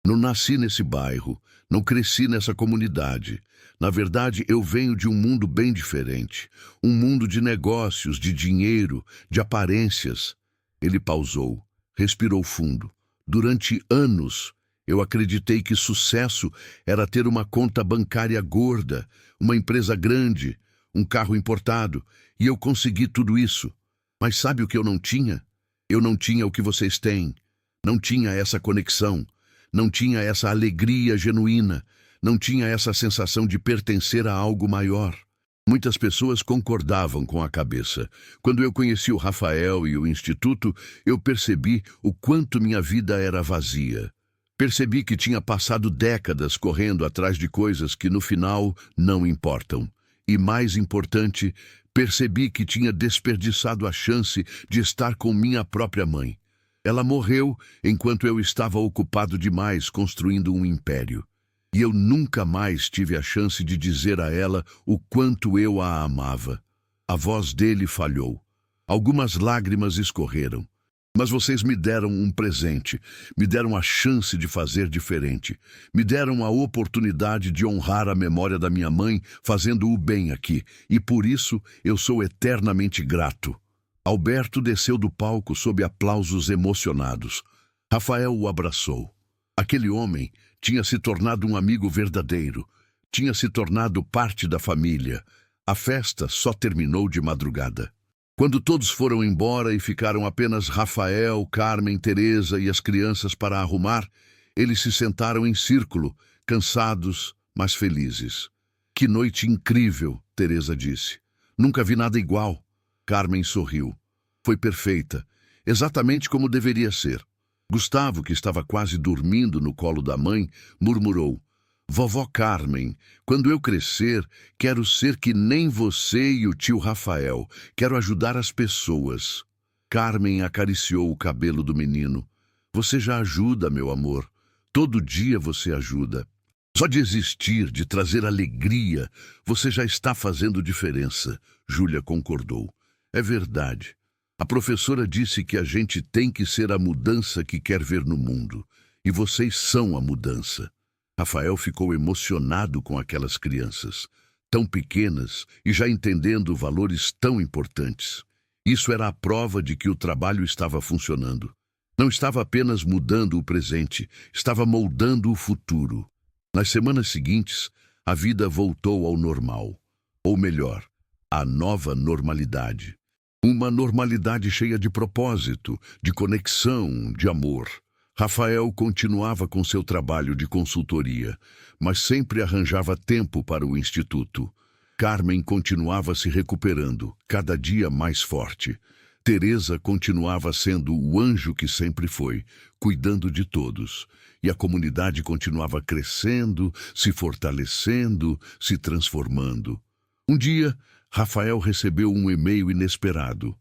Não nasci nesse bairro, não cresci nessa comunidade. Na verdade, eu venho de um mundo bem diferente. Um mundo de negócios, de dinheiro, de aparências. Ele pausou, respirou fundo. Durante anos, eu acreditei que sucesso era ter uma conta bancária gorda, uma empresa grande, um carro importado, e eu consegui tudo isso. Mas sabe o que eu não tinha? Eu não tinha o que vocês têm. Não tinha essa conexão, não tinha essa alegria genuína, não tinha essa sensação de pertencer a algo maior. Muitas pessoas concordavam com a cabeça. Quando eu conheci o Rafael e o Instituto, eu percebi o quanto minha vida era vazia. Percebi que tinha passado décadas correndo atrás de coisas que no final não importam. E mais importante, percebi que tinha desperdiçado a chance de estar com minha própria mãe. Ela morreu enquanto eu estava ocupado demais construindo um império. E eu nunca mais tive a chance de dizer a ela o quanto eu a amava. A voz dele falhou. Algumas lágrimas escorreram. Mas vocês me deram um presente, me deram a chance de fazer diferente, me deram a oportunidade de honrar a memória da minha mãe fazendo o bem aqui, e por isso eu sou eternamente grato. Alberto desceu do palco sob aplausos emocionados. Rafael o abraçou. Aquele homem tinha se tornado um amigo verdadeiro, tinha se tornado parte da família. A festa só terminou de madrugada. Quando todos foram embora e ficaram apenas Rafael, Carmen, Teresa e as crianças para arrumar, eles se sentaram em círculo, cansados, mas felizes. Que noite incrível, Teresa disse. Nunca vi nada igual. Carmen sorriu. Foi perfeita, exatamente como deveria ser. Gustavo, que estava quase dormindo no colo da mãe, murmurou: Vovó Carmen, quando eu crescer, quero ser que nem você e o tio Rafael. Quero ajudar as pessoas. Carmen acariciou o cabelo do menino. Você já ajuda, meu amor. Todo dia você ajuda. Só de existir, de trazer alegria, você já está fazendo diferença. Júlia concordou. É verdade. A professora disse que a gente tem que ser a mudança que quer ver no mundo. E vocês são a mudança. Rafael ficou emocionado com aquelas crianças, tão pequenas e já entendendo valores tão importantes. Isso era a prova de que o trabalho estava funcionando. Não estava apenas mudando o presente, estava moldando o futuro. Nas semanas seguintes, a vida voltou ao normal. Ou melhor, à nova normalidade. Uma normalidade cheia de propósito, de conexão, de amor. Rafael continuava com seu trabalho de consultoria, mas sempre arranjava tempo para o instituto. Carmen continuava se recuperando, cada dia mais forte. Teresa continuava sendo o anjo que sempre foi, cuidando de todos. E a comunidade continuava crescendo, se fortalecendo, se transformando. Um dia, Rafael recebeu um e-mail inesperado.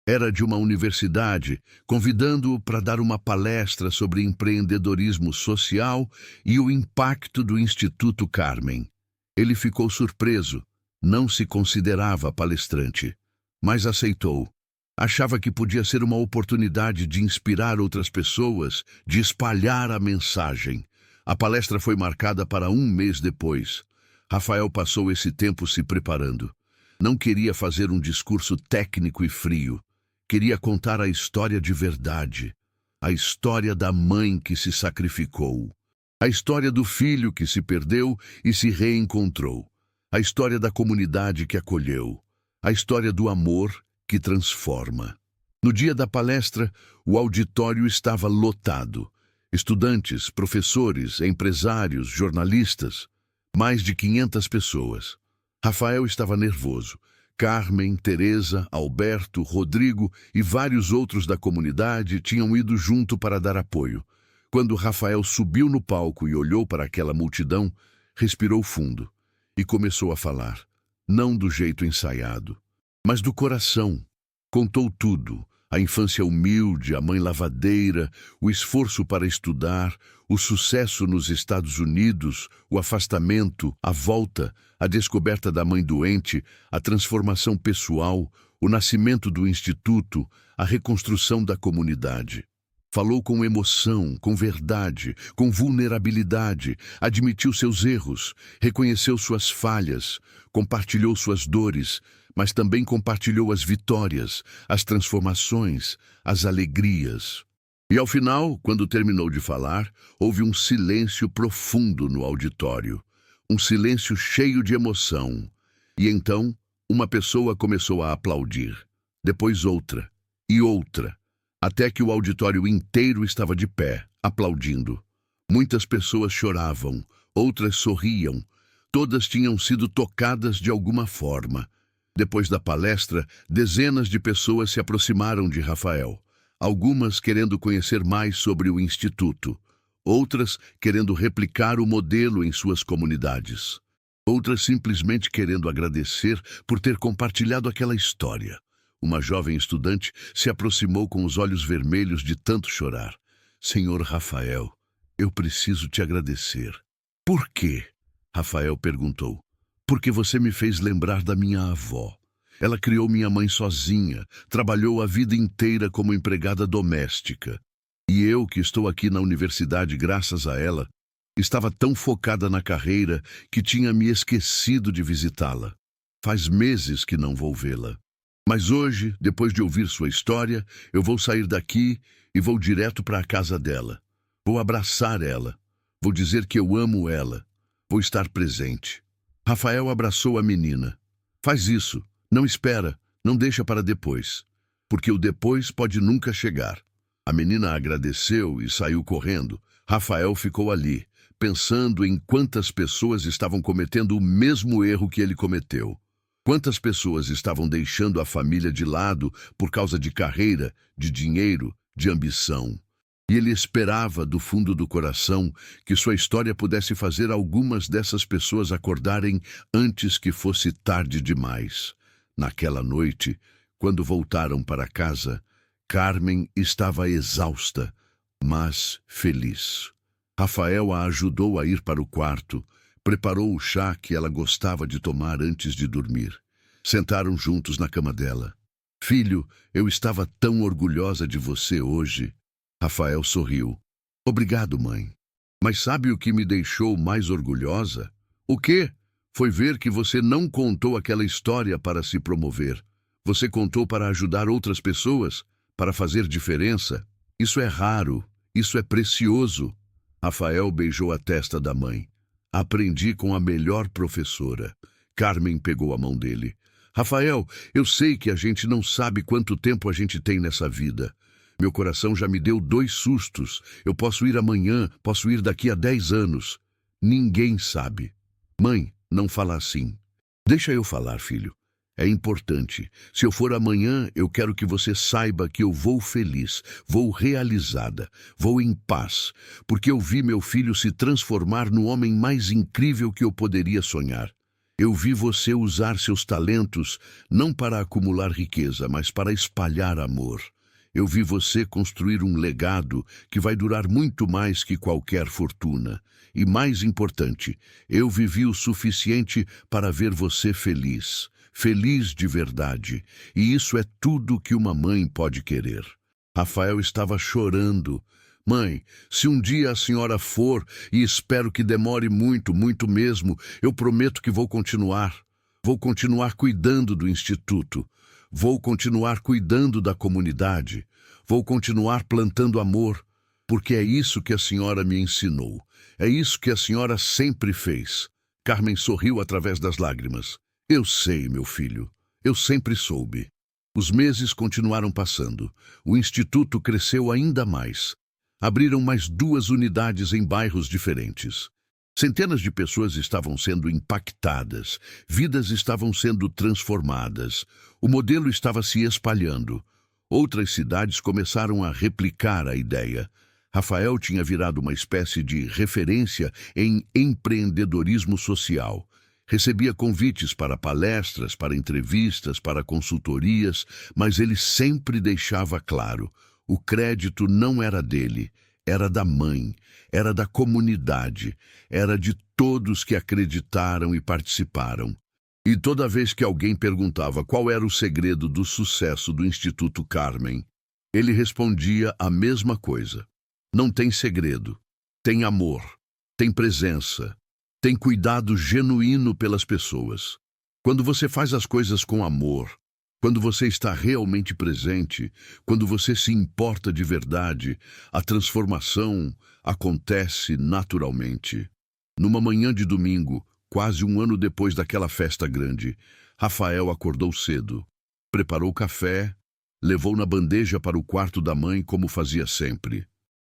Era de uma universidade, convidando-o para dar uma palestra sobre empreendedorismo social e o impacto do Instituto Carmen. Ele ficou surpreso, não se considerava palestrante, mas aceitou. Achava que podia ser uma oportunidade de inspirar outras pessoas, de espalhar a mensagem. A palestra foi marcada para um mês depois. Rafael passou esse tempo se preparando. Não queria fazer um discurso técnico e frio. Queria contar a história de verdade. A história da mãe que se sacrificou. A história do filho que se perdeu e se reencontrou. A história da comunidade que acolheu. A história do amor que transforma. No dia da palestra, o auditório estava lotado. Estudantes, professores, empresários, jornalistas. Mais de 500 pessoas. Rafael estava nervoso. Carmen, Teresa, Alberto, Rodrigo e vários outros da comunidade tinham ido junto para dar apoio. Quando Rafael subiu no palco e olhou para aquela multidão, respirou fundo e começou a falar, não do jeito ensaiado, mas do coração. Contou tudo, a infância humilde, a mãe lavadeira, o esforço para estudar, o sucesso nos Estados Unidos, o afastamento, a volta, a descoberta da mãe doente, a transformação pessoal, o nascimento do instituto, a reconstrução da comunidade. Falou com emoção, com verdade, com vulnerabilidade, admitiu seus erros, reconheceu suas falhas, compartilhou suas dores, mas também compartilhou as vitórias, as transformações, as alegrias. E ao final, quando terminou de falar, houve um silêncio profundo no auditório, um silêncio cheio de emoção. E então, uma pessoa começou a aplaudir, depois outra, e outra, até que o auditório inteiro estava de pé, aplaudindo. Muitas pessoas choravam, outras sorriam, todas tinham sido tocadas de alguma forma. Depois da palestra, dezenas de pessoas se aproximaram de Rafael, algumas querendo conhecer mais sobre o Instituto, outras querendo replicar o modelo em suas comunidades, outras simplesmente querendo agradecer por ter compartilhado aquela história. Uma jovem estudante se aproximou com os olhos vermelhos de tanto chorar. Senhor Rafael, eu preciso te agradecer. Por quê? Rafael perguntou. Porque você me fez lembrar da minha avó. Ela criou minha mãe sozinha, trabalhou a vida inteira como empregada doméstica. E eu, que estou aqui na universidade graças a ela, estava tão focada na carreira que tinha me esquecido de visitá-la. Faz meses que não vou vê-la. Mas hoje, depois de ouvir sua história, eu vou sair daqui e vou direto para a casa dela. Vou abraçar ela. Vou dizer que eu amo ela. Vou estar presente. Rafael abraçou a menina. Faz isso. Não espera. Não deixa para depois. Porque o depois pode nunca chegar. A menina agradeceu e saiu correndo. Rafael ficou ali, pensando em quantas pessoas estavam cometendo o mesmo erro que ele cometeu. Quantas pessoas estavam deixando a família de lado por causa de carreira, de dinheiro, de ambição. E ele esperava, do fundo do coração, que sua história pudesse fazer algumas dessas pessoas acordarem antes que fosse tarde demais. Naquela noite, quando voltaram para casa, Carmen estava exausta, mas feliz. Rafael a ajudou a ir para o quarto, preparou o chá que ela gostava de tomar antes de dormir. Sentaram juntos na cama dela. Filho, eu estava tão orgulhosa de você hoje. Rafael sorriu. Obrigado, mãe. Mas sabe o que me deixou mais orgulhosa? O quê? Foi ver que você não contou aquela história para se promover. Você contou para ajudar outras pessoas, para fazer diferença. Isso é raro, isso é precioso. Rafael beijou a testa da mãe. Aprendi com a melhor professora. Carmen pegou a mão dele. Rafael, eu sei que a gente não sabe quanto tempo a gente tem nessa vida. Meu coração já me deu 2 sustos. Eu posso ir amanhã, posso ir daqui a 10 anos. Ninguém sabe. Mãe, não fala assim. Deixa eu falar, filho. É importante. Se eu for amanhã, eu quero que você saiba que eu vou feliz, vou realizada, vou em paz, porque eu vi meu filho se transformar no homem mais incrível que eu poderia sonhar. Eu vi você usar seus talentos não para acumular riqueza, mas para espalhar amor. Eu vi você construir um legado que vai durar muito mais que qualquer fortuna. E mais importante, eu vivi o suficiente para ver você feliz. Feliz de verdade. E isso é tudo que uma mãe pode querer. Rafael estava chorando. Mãe, se um dia a senhora for, e espero que demore muito, muito mesmo, eu prometo que vou continuar. Vou continuar cuidando do instituto. Vou continuar cuidando da comunidade. Vou continuar plantando amor, porque é isso que a senhora me ensinou. É isso que a senhora sempre fez. Carmen sorriu através das lágrimas. Eu sei, meu filho. Eu sempre soube. Os meses continuaram passando. O instituto cresceu ainda mais. Abriram mais 2 unidades em bairros diferentes. Centenas de pessoas estavam sendo impactadas, vidas estavam sendo transformadas, o modelo estava se espalhando. Outras cidades começaram a replicar a ideia. Rafael tinha virado uma espécie de referência em empreendedorismo social. Recebia convites para palestras, para entrevistas, para consultorias, mas ele sempre deixava claro: o crédito não era dele, era da mãe, era da comunidade, era de todos que acreditaram e participaram. E toda vez que alguém perguntava qual era o segredo do sucesso do Instituto Carmen, ele respondia a mesma coisa. Não tem segredo, tem amor, tem presença, tem cuidado genuíno pelas pessoas. Quando você faz as coisas com amor, quando você está realmente presente, quando você se importa de verdade, a transformação acontece naturalmente. Numa manhã de domingo, quase 1 ano depois daquela festa grande, Rafael acordou cedo, preparou café, levou na bandeja para o quarto da mãe como fazia sempre.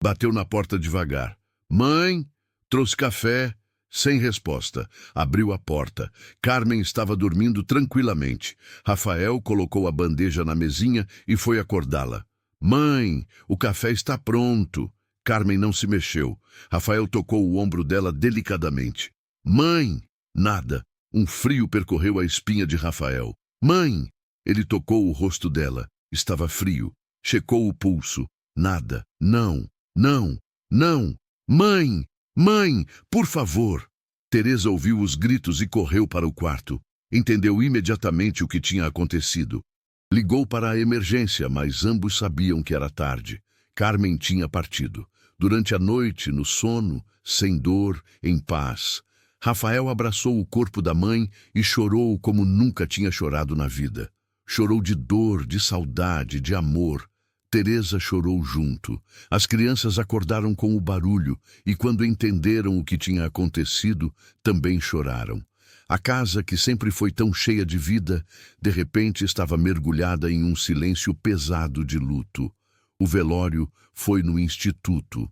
Bateu na porta devagar. Mãe, trouxe café. Sem resposta. Abriu a porta. Carmen estava dormindo tranquilamente. Rafael colocou a bandeja na mesinha e foi acordá-la. Mãe, o café está pronto. Carmen não se mexeu. Rafael tocou o ombro dela delicadamente. Mãe! Nada. Um frio percorreu a espinha de Rafael. Mãe! Ele tocou o rosto dela. Estava frio. Checou o pulso. Nada. Não. Não. Não. Mãe! Mãe, por favor! Teresa ouviu os gritos e correu para o quarto. Entendeu imediatamente o que tinha acontecido. Ligou para a emergência, mas ambos sabiam que era tarde. Carmen tinha partido. Durante a noite, no sono, sem dor, em paz. Rafael abraçou o corpo da mãe e chorou como nunca tinha chorado na vida. Chorou de dor, de saudade, de amor. Teresa chorou junto. As crianças acordaram com o barulho e, quando entenderam o que tinha acontecido, também choraram. A casa, que sempre foi tão cheia de vida, de repente estava mergulhada em um silêncio pesado de luto. O velório foi no instituto.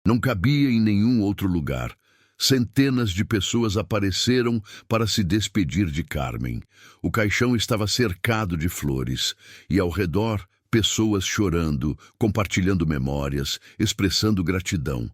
Não cabia em nenhum outro lugar. Centenas de pessoas apareceram para se despedir de Carmen. O caixão estava cercado de flores e, ao redor, pessoas chorando, compartilhando memórias, expressando gratidão.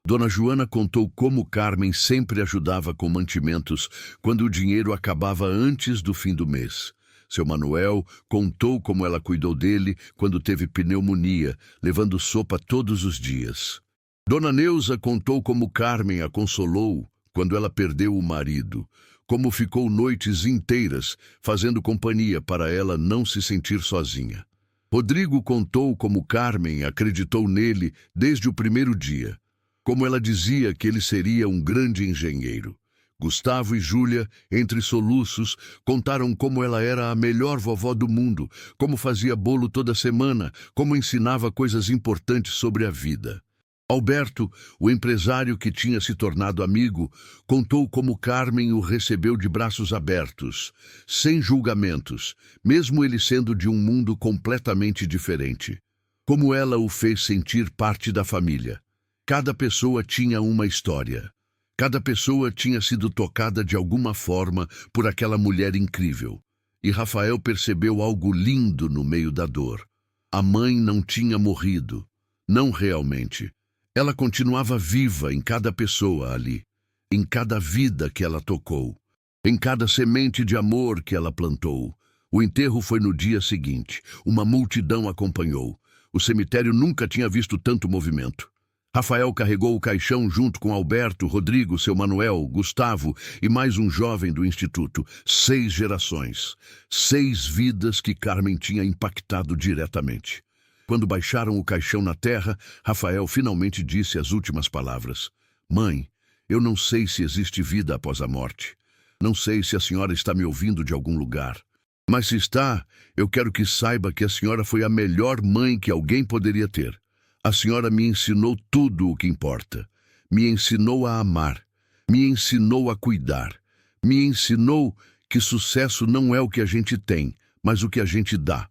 Dona Joana contou como Carmen sempre ajudava com mantimentos quando o dinheiro acabava antes do fim do mês. Seu Manuel contou como ela cuidou dele quando teve pneumonia, levando sopa todos os dias. Dona Neuza contou como Carmen a consolou quando ela perdeu o marido, como ficou noites inteiras fazendo companhia para ela não se sentir sozinha. Rodrigo contou como Carmen acreditou nele desde o primeiro dia, como ela dizia que ele seria um grande engenheiro, Gustavo e Júlia, entre soluços, contaram como ela era a melhor vovó do mundo, como fazia bolo toda semana, como ensinava coisas importantes sobre a vida. Alberto, o empresário que tinha se tornado amigo, contou como Carmen o recebeu de braços abertos, sem julgamentos, mesmo ele sendo de um mundo completamente diferente. Como ela o fez sentir parte da família. Cada pessoa tinha uma história. Cada pessoa tinha sido tocada de alguma forma por aquela mulher incrível. E Rafael percebeu algo lindo no meio da dor. A mãe não tinha morrido. Não realmente. Ela continuava viva em cada pessoa ali, em cada vida que ela tocou, em cada semente de amor que ela plantou. O enterro foi no dia seguinte. Uma multidão acompanhou. O cemitério nunca tinha visto tanto movimento. Rafael carregou o caixão junto com Alberto, Rodrigo, seu Manuel, Gustavo e mais um jovem do instituto. 6 gerações. 6 vidas que Carmen tinha impactado diretamente. Quando baixaram o caixão na terra, Rafael finalmente disse as últimas palavras. Mãe, eu não sei se existe vida após a morte. Não sei se a senhora está me ouvindo de algum lugar. Mas se está, eu quero que saiba que a senhora foi a melhor mãe que alguém poderia ter. A senhora me ensinou tudo o que importa. Me ensinou a amar. Me ensinou a cuidar. Me ensinou que sucesso não é o que a gente tem, mas o que a gente dá.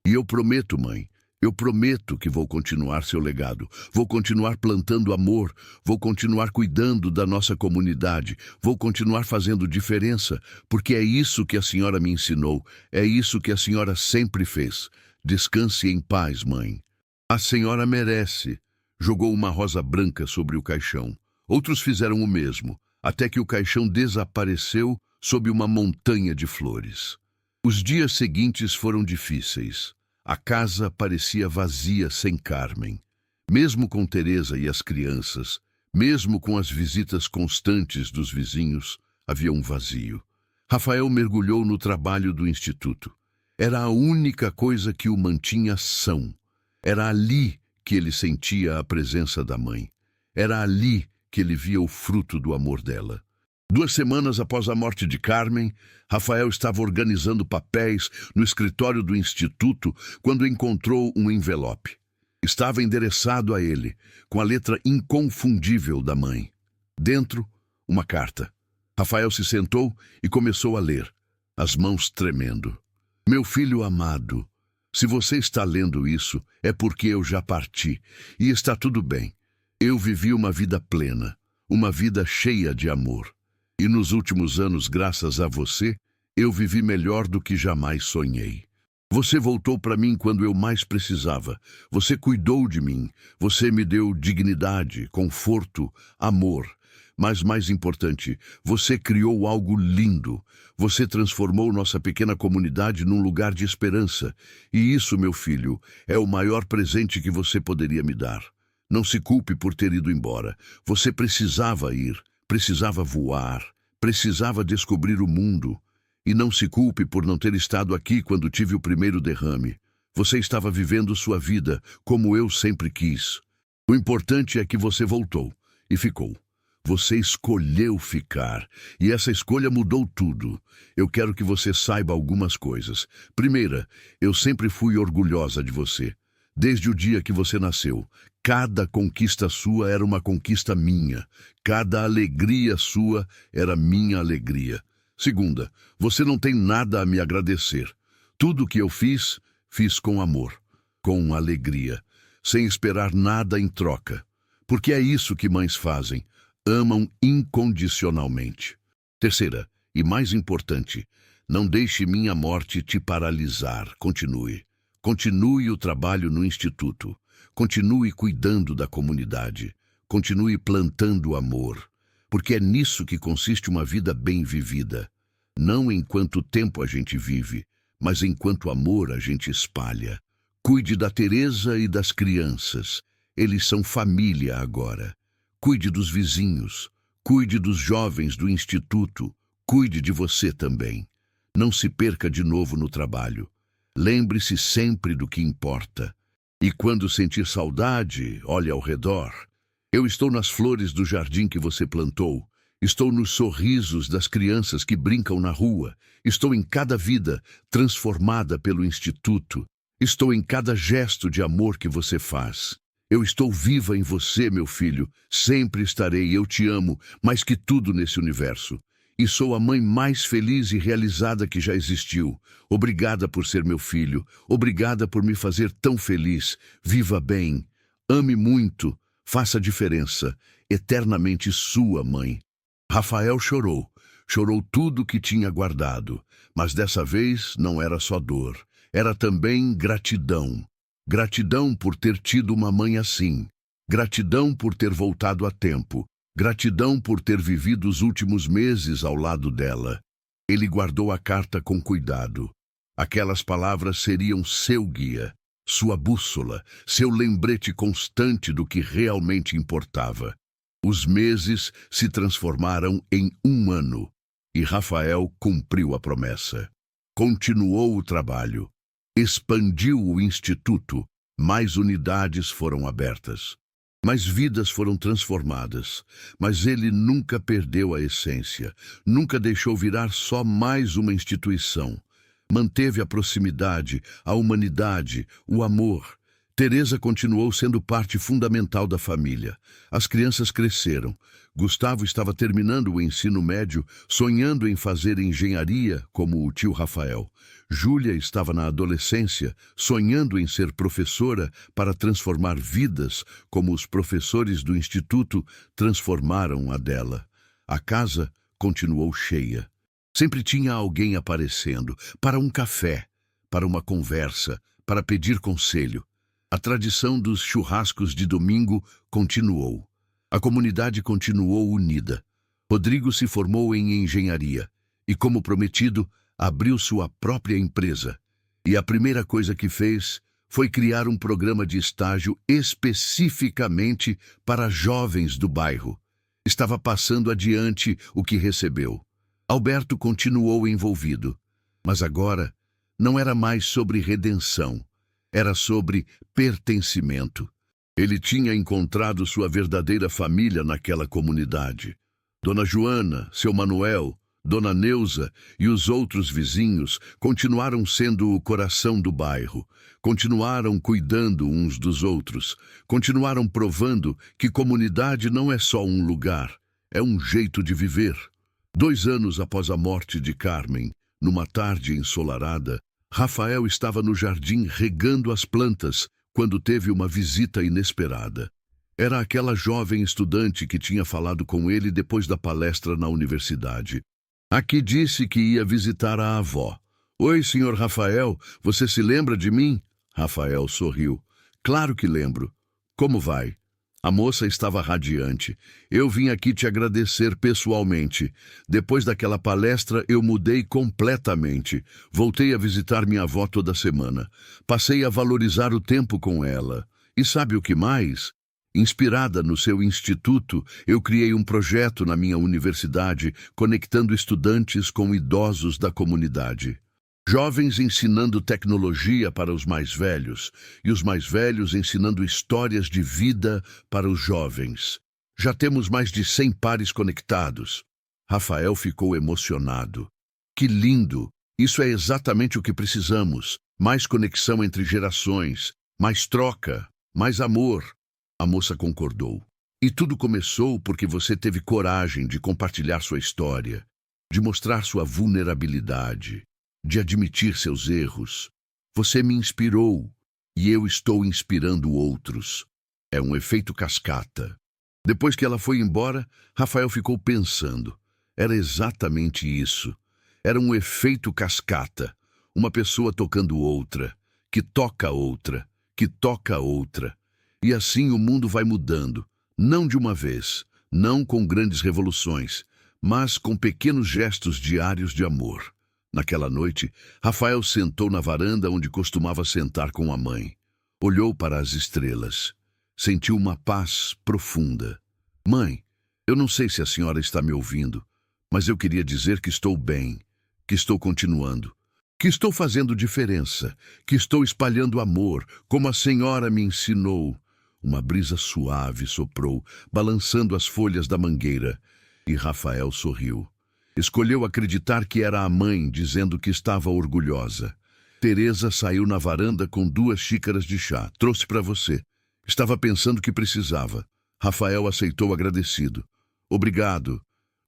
E eu prometo, mãe, eu prometo que vou continuar seu legado, vou continuar plantando amor, vou continuar cuidando da nossa comunidade, vou continuar fazendo diferença, porque é isso que a senhora me ensinou, é isso que a senhora sempre fez. Descanse em paz, mãe. A senhora merece. Jogou uma rosa branca sobre o caixão. Outros fizeram o mesmo, até que o caixão desapareceu sob uma montanha de flores. Os dias seguintes foram difíceis. A casa parecia vazia sem Carmen. Mesmo com Teresa e as crianças, mesmo com as visitas constantes dos vizinhos, havia um vazio. Rafael mergulhou no trabalho do instituto. Era a única coisa que o mantinha são. Era ali que ele sentia a presença da mãe. Era ali que ele via o fruto do amor dela. 2 semanas após a morte de Carmen, Rafael estava organizando papéis no escritório do instituto quando encontrou um envelope. Estava endereçado a ele, com a letra inconfundível da mãe. Dentro, uma carta. Rafael se sentou e começou a ler, as mãos tremendo. Meu filho amado, se você está lendo isso, é porque eu já parti, e está tudo bem. Eu vivi uma vida plena, uma vida cheia de amor. E nos últimos anos, graças a você, eu vivi melhor do que jamais sonhei. Você voltou para mim quando eu mais precisava. Você cuidou de mim. Você me deu dignidade, conforto, amor. Mas mais importante, você criou algo lindo. Você transformou nossa pequena comunidade num lugar de esperança. E isso, meu filho, é o maior presente que você poderia me dar. Não se culpe por ter ido embora. Você precisava ir. Precisava voar, precisava descobrir o mundo. E não se culpe por não ter estado aqui quando tive o primeiro derrame. Você estava vivendo sua vida como eu sempre quis. O importante é que você voltou e ficou. Você escolheu ficar, e essa escolha mudou tudo. Eu quero que você saiba algumas coisas. Primeira, eu sempre fui orgulhosa de você. Desde o dia que você nasceu, cada conquista sua era uma conquista minha. Cada alegria sua era minha alegria. Segunda, você não tem nada a me agradecer. Tudo que eu fiz, fiz com amor, com alegria, sem esperar nada em troca. Porque é isso que mães fazem, amam incondicionalmente. Terceira, e mais importante, não deixe minha morte te paralisar. Continue. Continue o trabalho no instituto. Continue cuidando da comunidade. Continue plantando amor. Porque é nisso que consiste uma vida bem vivida. Não em quanto tempo a gente vive, mas em quanto amor a gente espalha. Cuide da Teresa e das crianças. Eles são família agora. Cuide dos vizinhos. Cuide dos jovens do instituto. Cuide de você também. Não se perca de novo no trabalho. Lembre-se sempre do que importa. E quando sentir saudade, olhe ao redor. Eu estou nas flores do jardim que você plantou. Estou nos sorrisos das crianças que brincam na rua. Estou em cada vida transformada pelo Instituto. Estou em cada gesto de amor que você faz. Eu estou viva em você, meu filho. Sempre estarei. Eu te amo mais que tudo nesse universo. E sou a mãe mais feliz e realizada que já existiu. Obrigada por ser meu filho. Obrigada por me fazer tão feliz. Viva bem. Ame muito. Faça diferença. Eternamente sua mãe. Rafael chorou. Chorou tudo que tinha guardado. Mas dessa vez não era só dor. Era também gratidão. Gratidão por ter tido uma mãe assim. Gratidão por ter voltado a tempo. Gratidão por ter vivido os últimos meses ao lado dela. Ele guardou a carta com cuidado. Aquelas palavras seriam seu guia, sua bússola, seu lembrete constante do que realmente importava. Os meses se transformaram em 1 ano e Rafael cumpriu a promessa. Continuou o trabalho. Expandiu o instituto. Mais unidades foram abertas. Mais vidas foram transformadas, mas ele nunca perdeu a essência, nunca deixou virar só mais uma instituição. Manteve a proximidade, a humanidade, o amor. Teresa continuou sendo parte fundamental da família. As crianças cresceram. Gustavo estava terminando o ensino médio, sonhando em fazer engenharia, como o tio Rafael. Júlia estava na adolescência, sonhando em ser professora para transformar vidas, como os professores do instituto transformaram a dela. A casa continuou cheia. Sempre tinha alguém aparecendo, para um café, para uma conversa, para pedir conselho. A tradição dos churrascos de domingo continuou. A comunidade continuou unida. Rodrigo se formou em engenharia e, como prometido, abriu sua própria empresa. E a primeira coisa que fez foi criar um programa de estágio especificamente para jovens do bairro. Estava passando adiante o que recebeu. Alberto continuou envolvido, mas agora não era mais sobre redenção, era sobre pertencimento. Ele tinha encontrado sua verdadeira família naquela comunidade. Dona Joana, seu Manuel, Dona Neuza e os outros vizinhos continuaram sendo o coração do bairro, continuaram cuidando uns dos outros, continuaram provando que comunidade não é só um lugar, é um jeito de viver. 2 anos após a morte de Carmen, numa tarde ensolarada, Rafael estava no jardim regando as plantas quando teve uma visita inesperada. Era aquela jovem estudante que tinha falado com ele depois da palestra na universidade. A que disse que ia visitar a avó. Oi, senhor Rafael, você se lembra de mim? Rafael sorriu. Claro que lembro. Como vai? A moça estava radiante. Eu vim aqui te agradecer pessoalmente. Depois daquela palestra, eu mudei completamente. Voltei a visitar minha avó toda semana. Passei a valorizar o tempo com ela. E sabe o que mais? Inspirada no seu instituto, eu criei um projeto na minha universidade, conectando estudantes com idosos da comunidade. Jovens ensinando tecnologia para os mais velhos, e os mais velhos ensinando histórias de vida para os jovens. Já temos mais de 100 pares conectados. Rafael ficou emocionado. Que lindo! Isso é exatamente o que precisamos. Mais conexão entre gerações, mais troca, mais amor. A moça concordou. E tudo começou porque você teve coragem de compartilhar sua história, de mostrar sua vulnerabilidade, de admitir seus erros. Você me inspirou e eu estou inspirando outros. É um efeito cascata. Depois que ela foi embora, Rafael ficou pensando. Era exatamente isso. Era um efeito cascata. Uma pessoa tocando outra, que toca outra, que toca outra. E assim o mundo vai mudando, não de uma vez, não com grandes revoluções, mas com pequenos gestos diários de amor. Naquela noite, Rafael sentou na varanda onde costumava sentar com a mãe. Olhou para as estrelas. Sentiu uma paz profunda. Mãe, eu não sei se a senhora está me ouvindo, mas eu queria dizer que estou bem, que estou continuando, que estou fazendo diferença, que estou espalhando amor, como a senhora me ensinou. Uma brisa suave soprou, balançando as folhas da mangueira. E Rafael sorriu. Escolheu acreditar que era a mãe dizendo que estava orgulhosa. Teresa saiu na varanda com 2 xícaras de chá. Trouxe para você. Estava pensando que precisava. Rafael aceitou agradecido. Obrigado.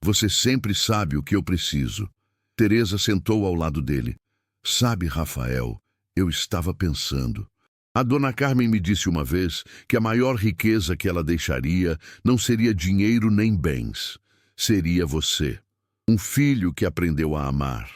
Você sempre sabe o que eu preciso. Teresa sentou ao lado dele. Sabe, Rafael, eu estava pensando. A dona Carmen me disse uma vez que a maior riqueza que ela deixaria não seria dinheiro nem bens. Seria você. Um filho que aprendeu a amar.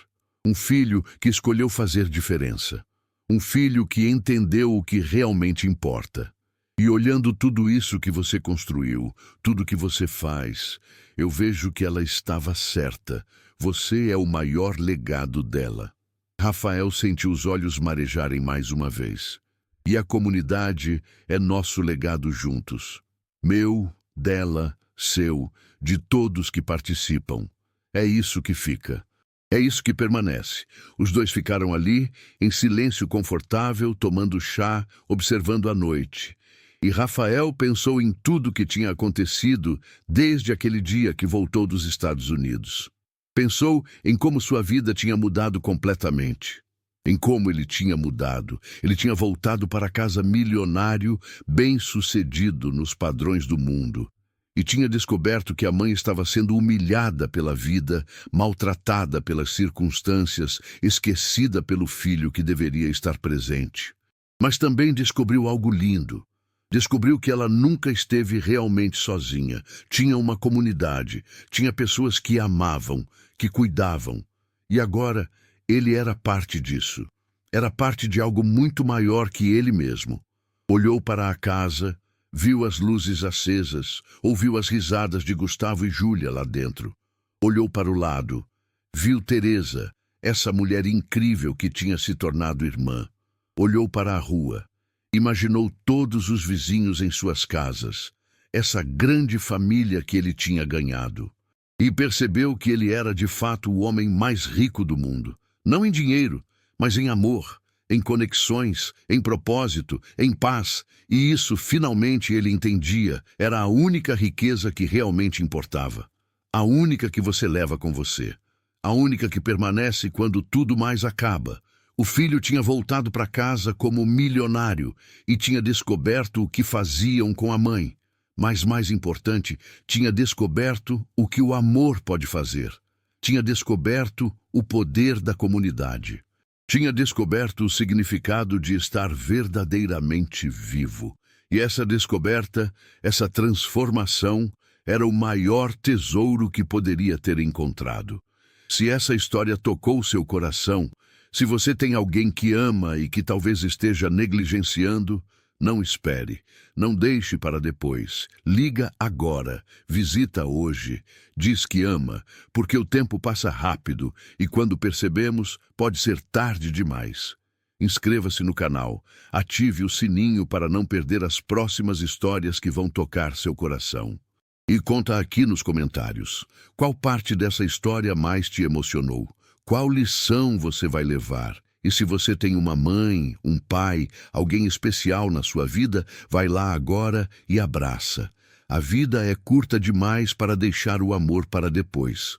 Um filho que escolheu fazer diferença. Um filho que entendeu o que realmente importa. E olhando tudo isso que você construiu, tudo que você faz, eu vejo que ela estava certa. Você é o maior legado dela. Rafael sentiu os olhos marejarem mais uma vez. E a comunidade é nosso legado juntos. Meu, dela, seu, de todos que participam. É isso que fica. É isso que permanece. Os 2 ficaram ali, em silêncio confortável, tomando chá, observando a noite. E Rafael pensou em tudo que tinha acontecido desde aquele dia que voltou dos Estados Unidos. Pensou em como sua vida tinha mudado completamente. Em como ele tinha mudado. Ele tinha voltado para casa milionário, bem-sucedido nos padrões do mundo. E tinha descoberto que a mãe estava sendo humilhada pela vida, maltratada pelas circunstâncias, esquecida pelo filho que deveria estar presente. Mas também descobriu algo lindo. Descobriu que ela nunca esteve realmente sozinha. Tinha uma comunidade, tinha pessoas que amavam, que cuidavam. E agora, ele era parte disso. Era parte de algo muito maior que ele mesmo. Olhou para a casa, viu as luzes acesas, ouviu as risadas de Gustavo e Júlia lá dentro. Olhou para o lado, viu Teresa, essa mulher incrível que tinha se tornado irmã. Olhou para a rua. Imaginou todos os vizinhos em suas casas, essa grande família que ele tinha ganhado. E percebeu que ele era de fato o homem mais rico do mundo. Não em dinheiro, mas em amor, em conexões, em propósito, em paz. E isso, finalmente, ele entendia, era a única riqueza que realmente importava. A única que você leva com você. A única que permanece quando tudo mais acaba. O filho tinha voltado para casa como milionário e tinha descoberto o que faziam com a mãe. Mas, mais importante, tinha descoberto o que o amor pode fazer. Tinha descoberto o poder da comunidade. Tinha descoberto o significado de estar verdadeiramente vivo. E essa descoberta, essa transformação, era o maior tesouro que poderia ter encontrado. Se essa história tocou seu coração, se você tem alguém que ama e que talvez esteja negligenciando, não espere, não deixe para depois. Liga agora, visita hoje, diz que ama, porque o tempo passa rápido e quando percebemos, pode ser tarde demais. Inscreva-se no canal, ative o sininho para não perder as próximas histórias que vão tocar seu coração. E conta aqui nos comentários, qual parte dessa história mais te emocionou? Qual lição você vai levar? E se você tem uma mãe, um pai, alguém especial na sua vida, vai lá agora e abraça. A vida é curta demais para deixar o amor para depois.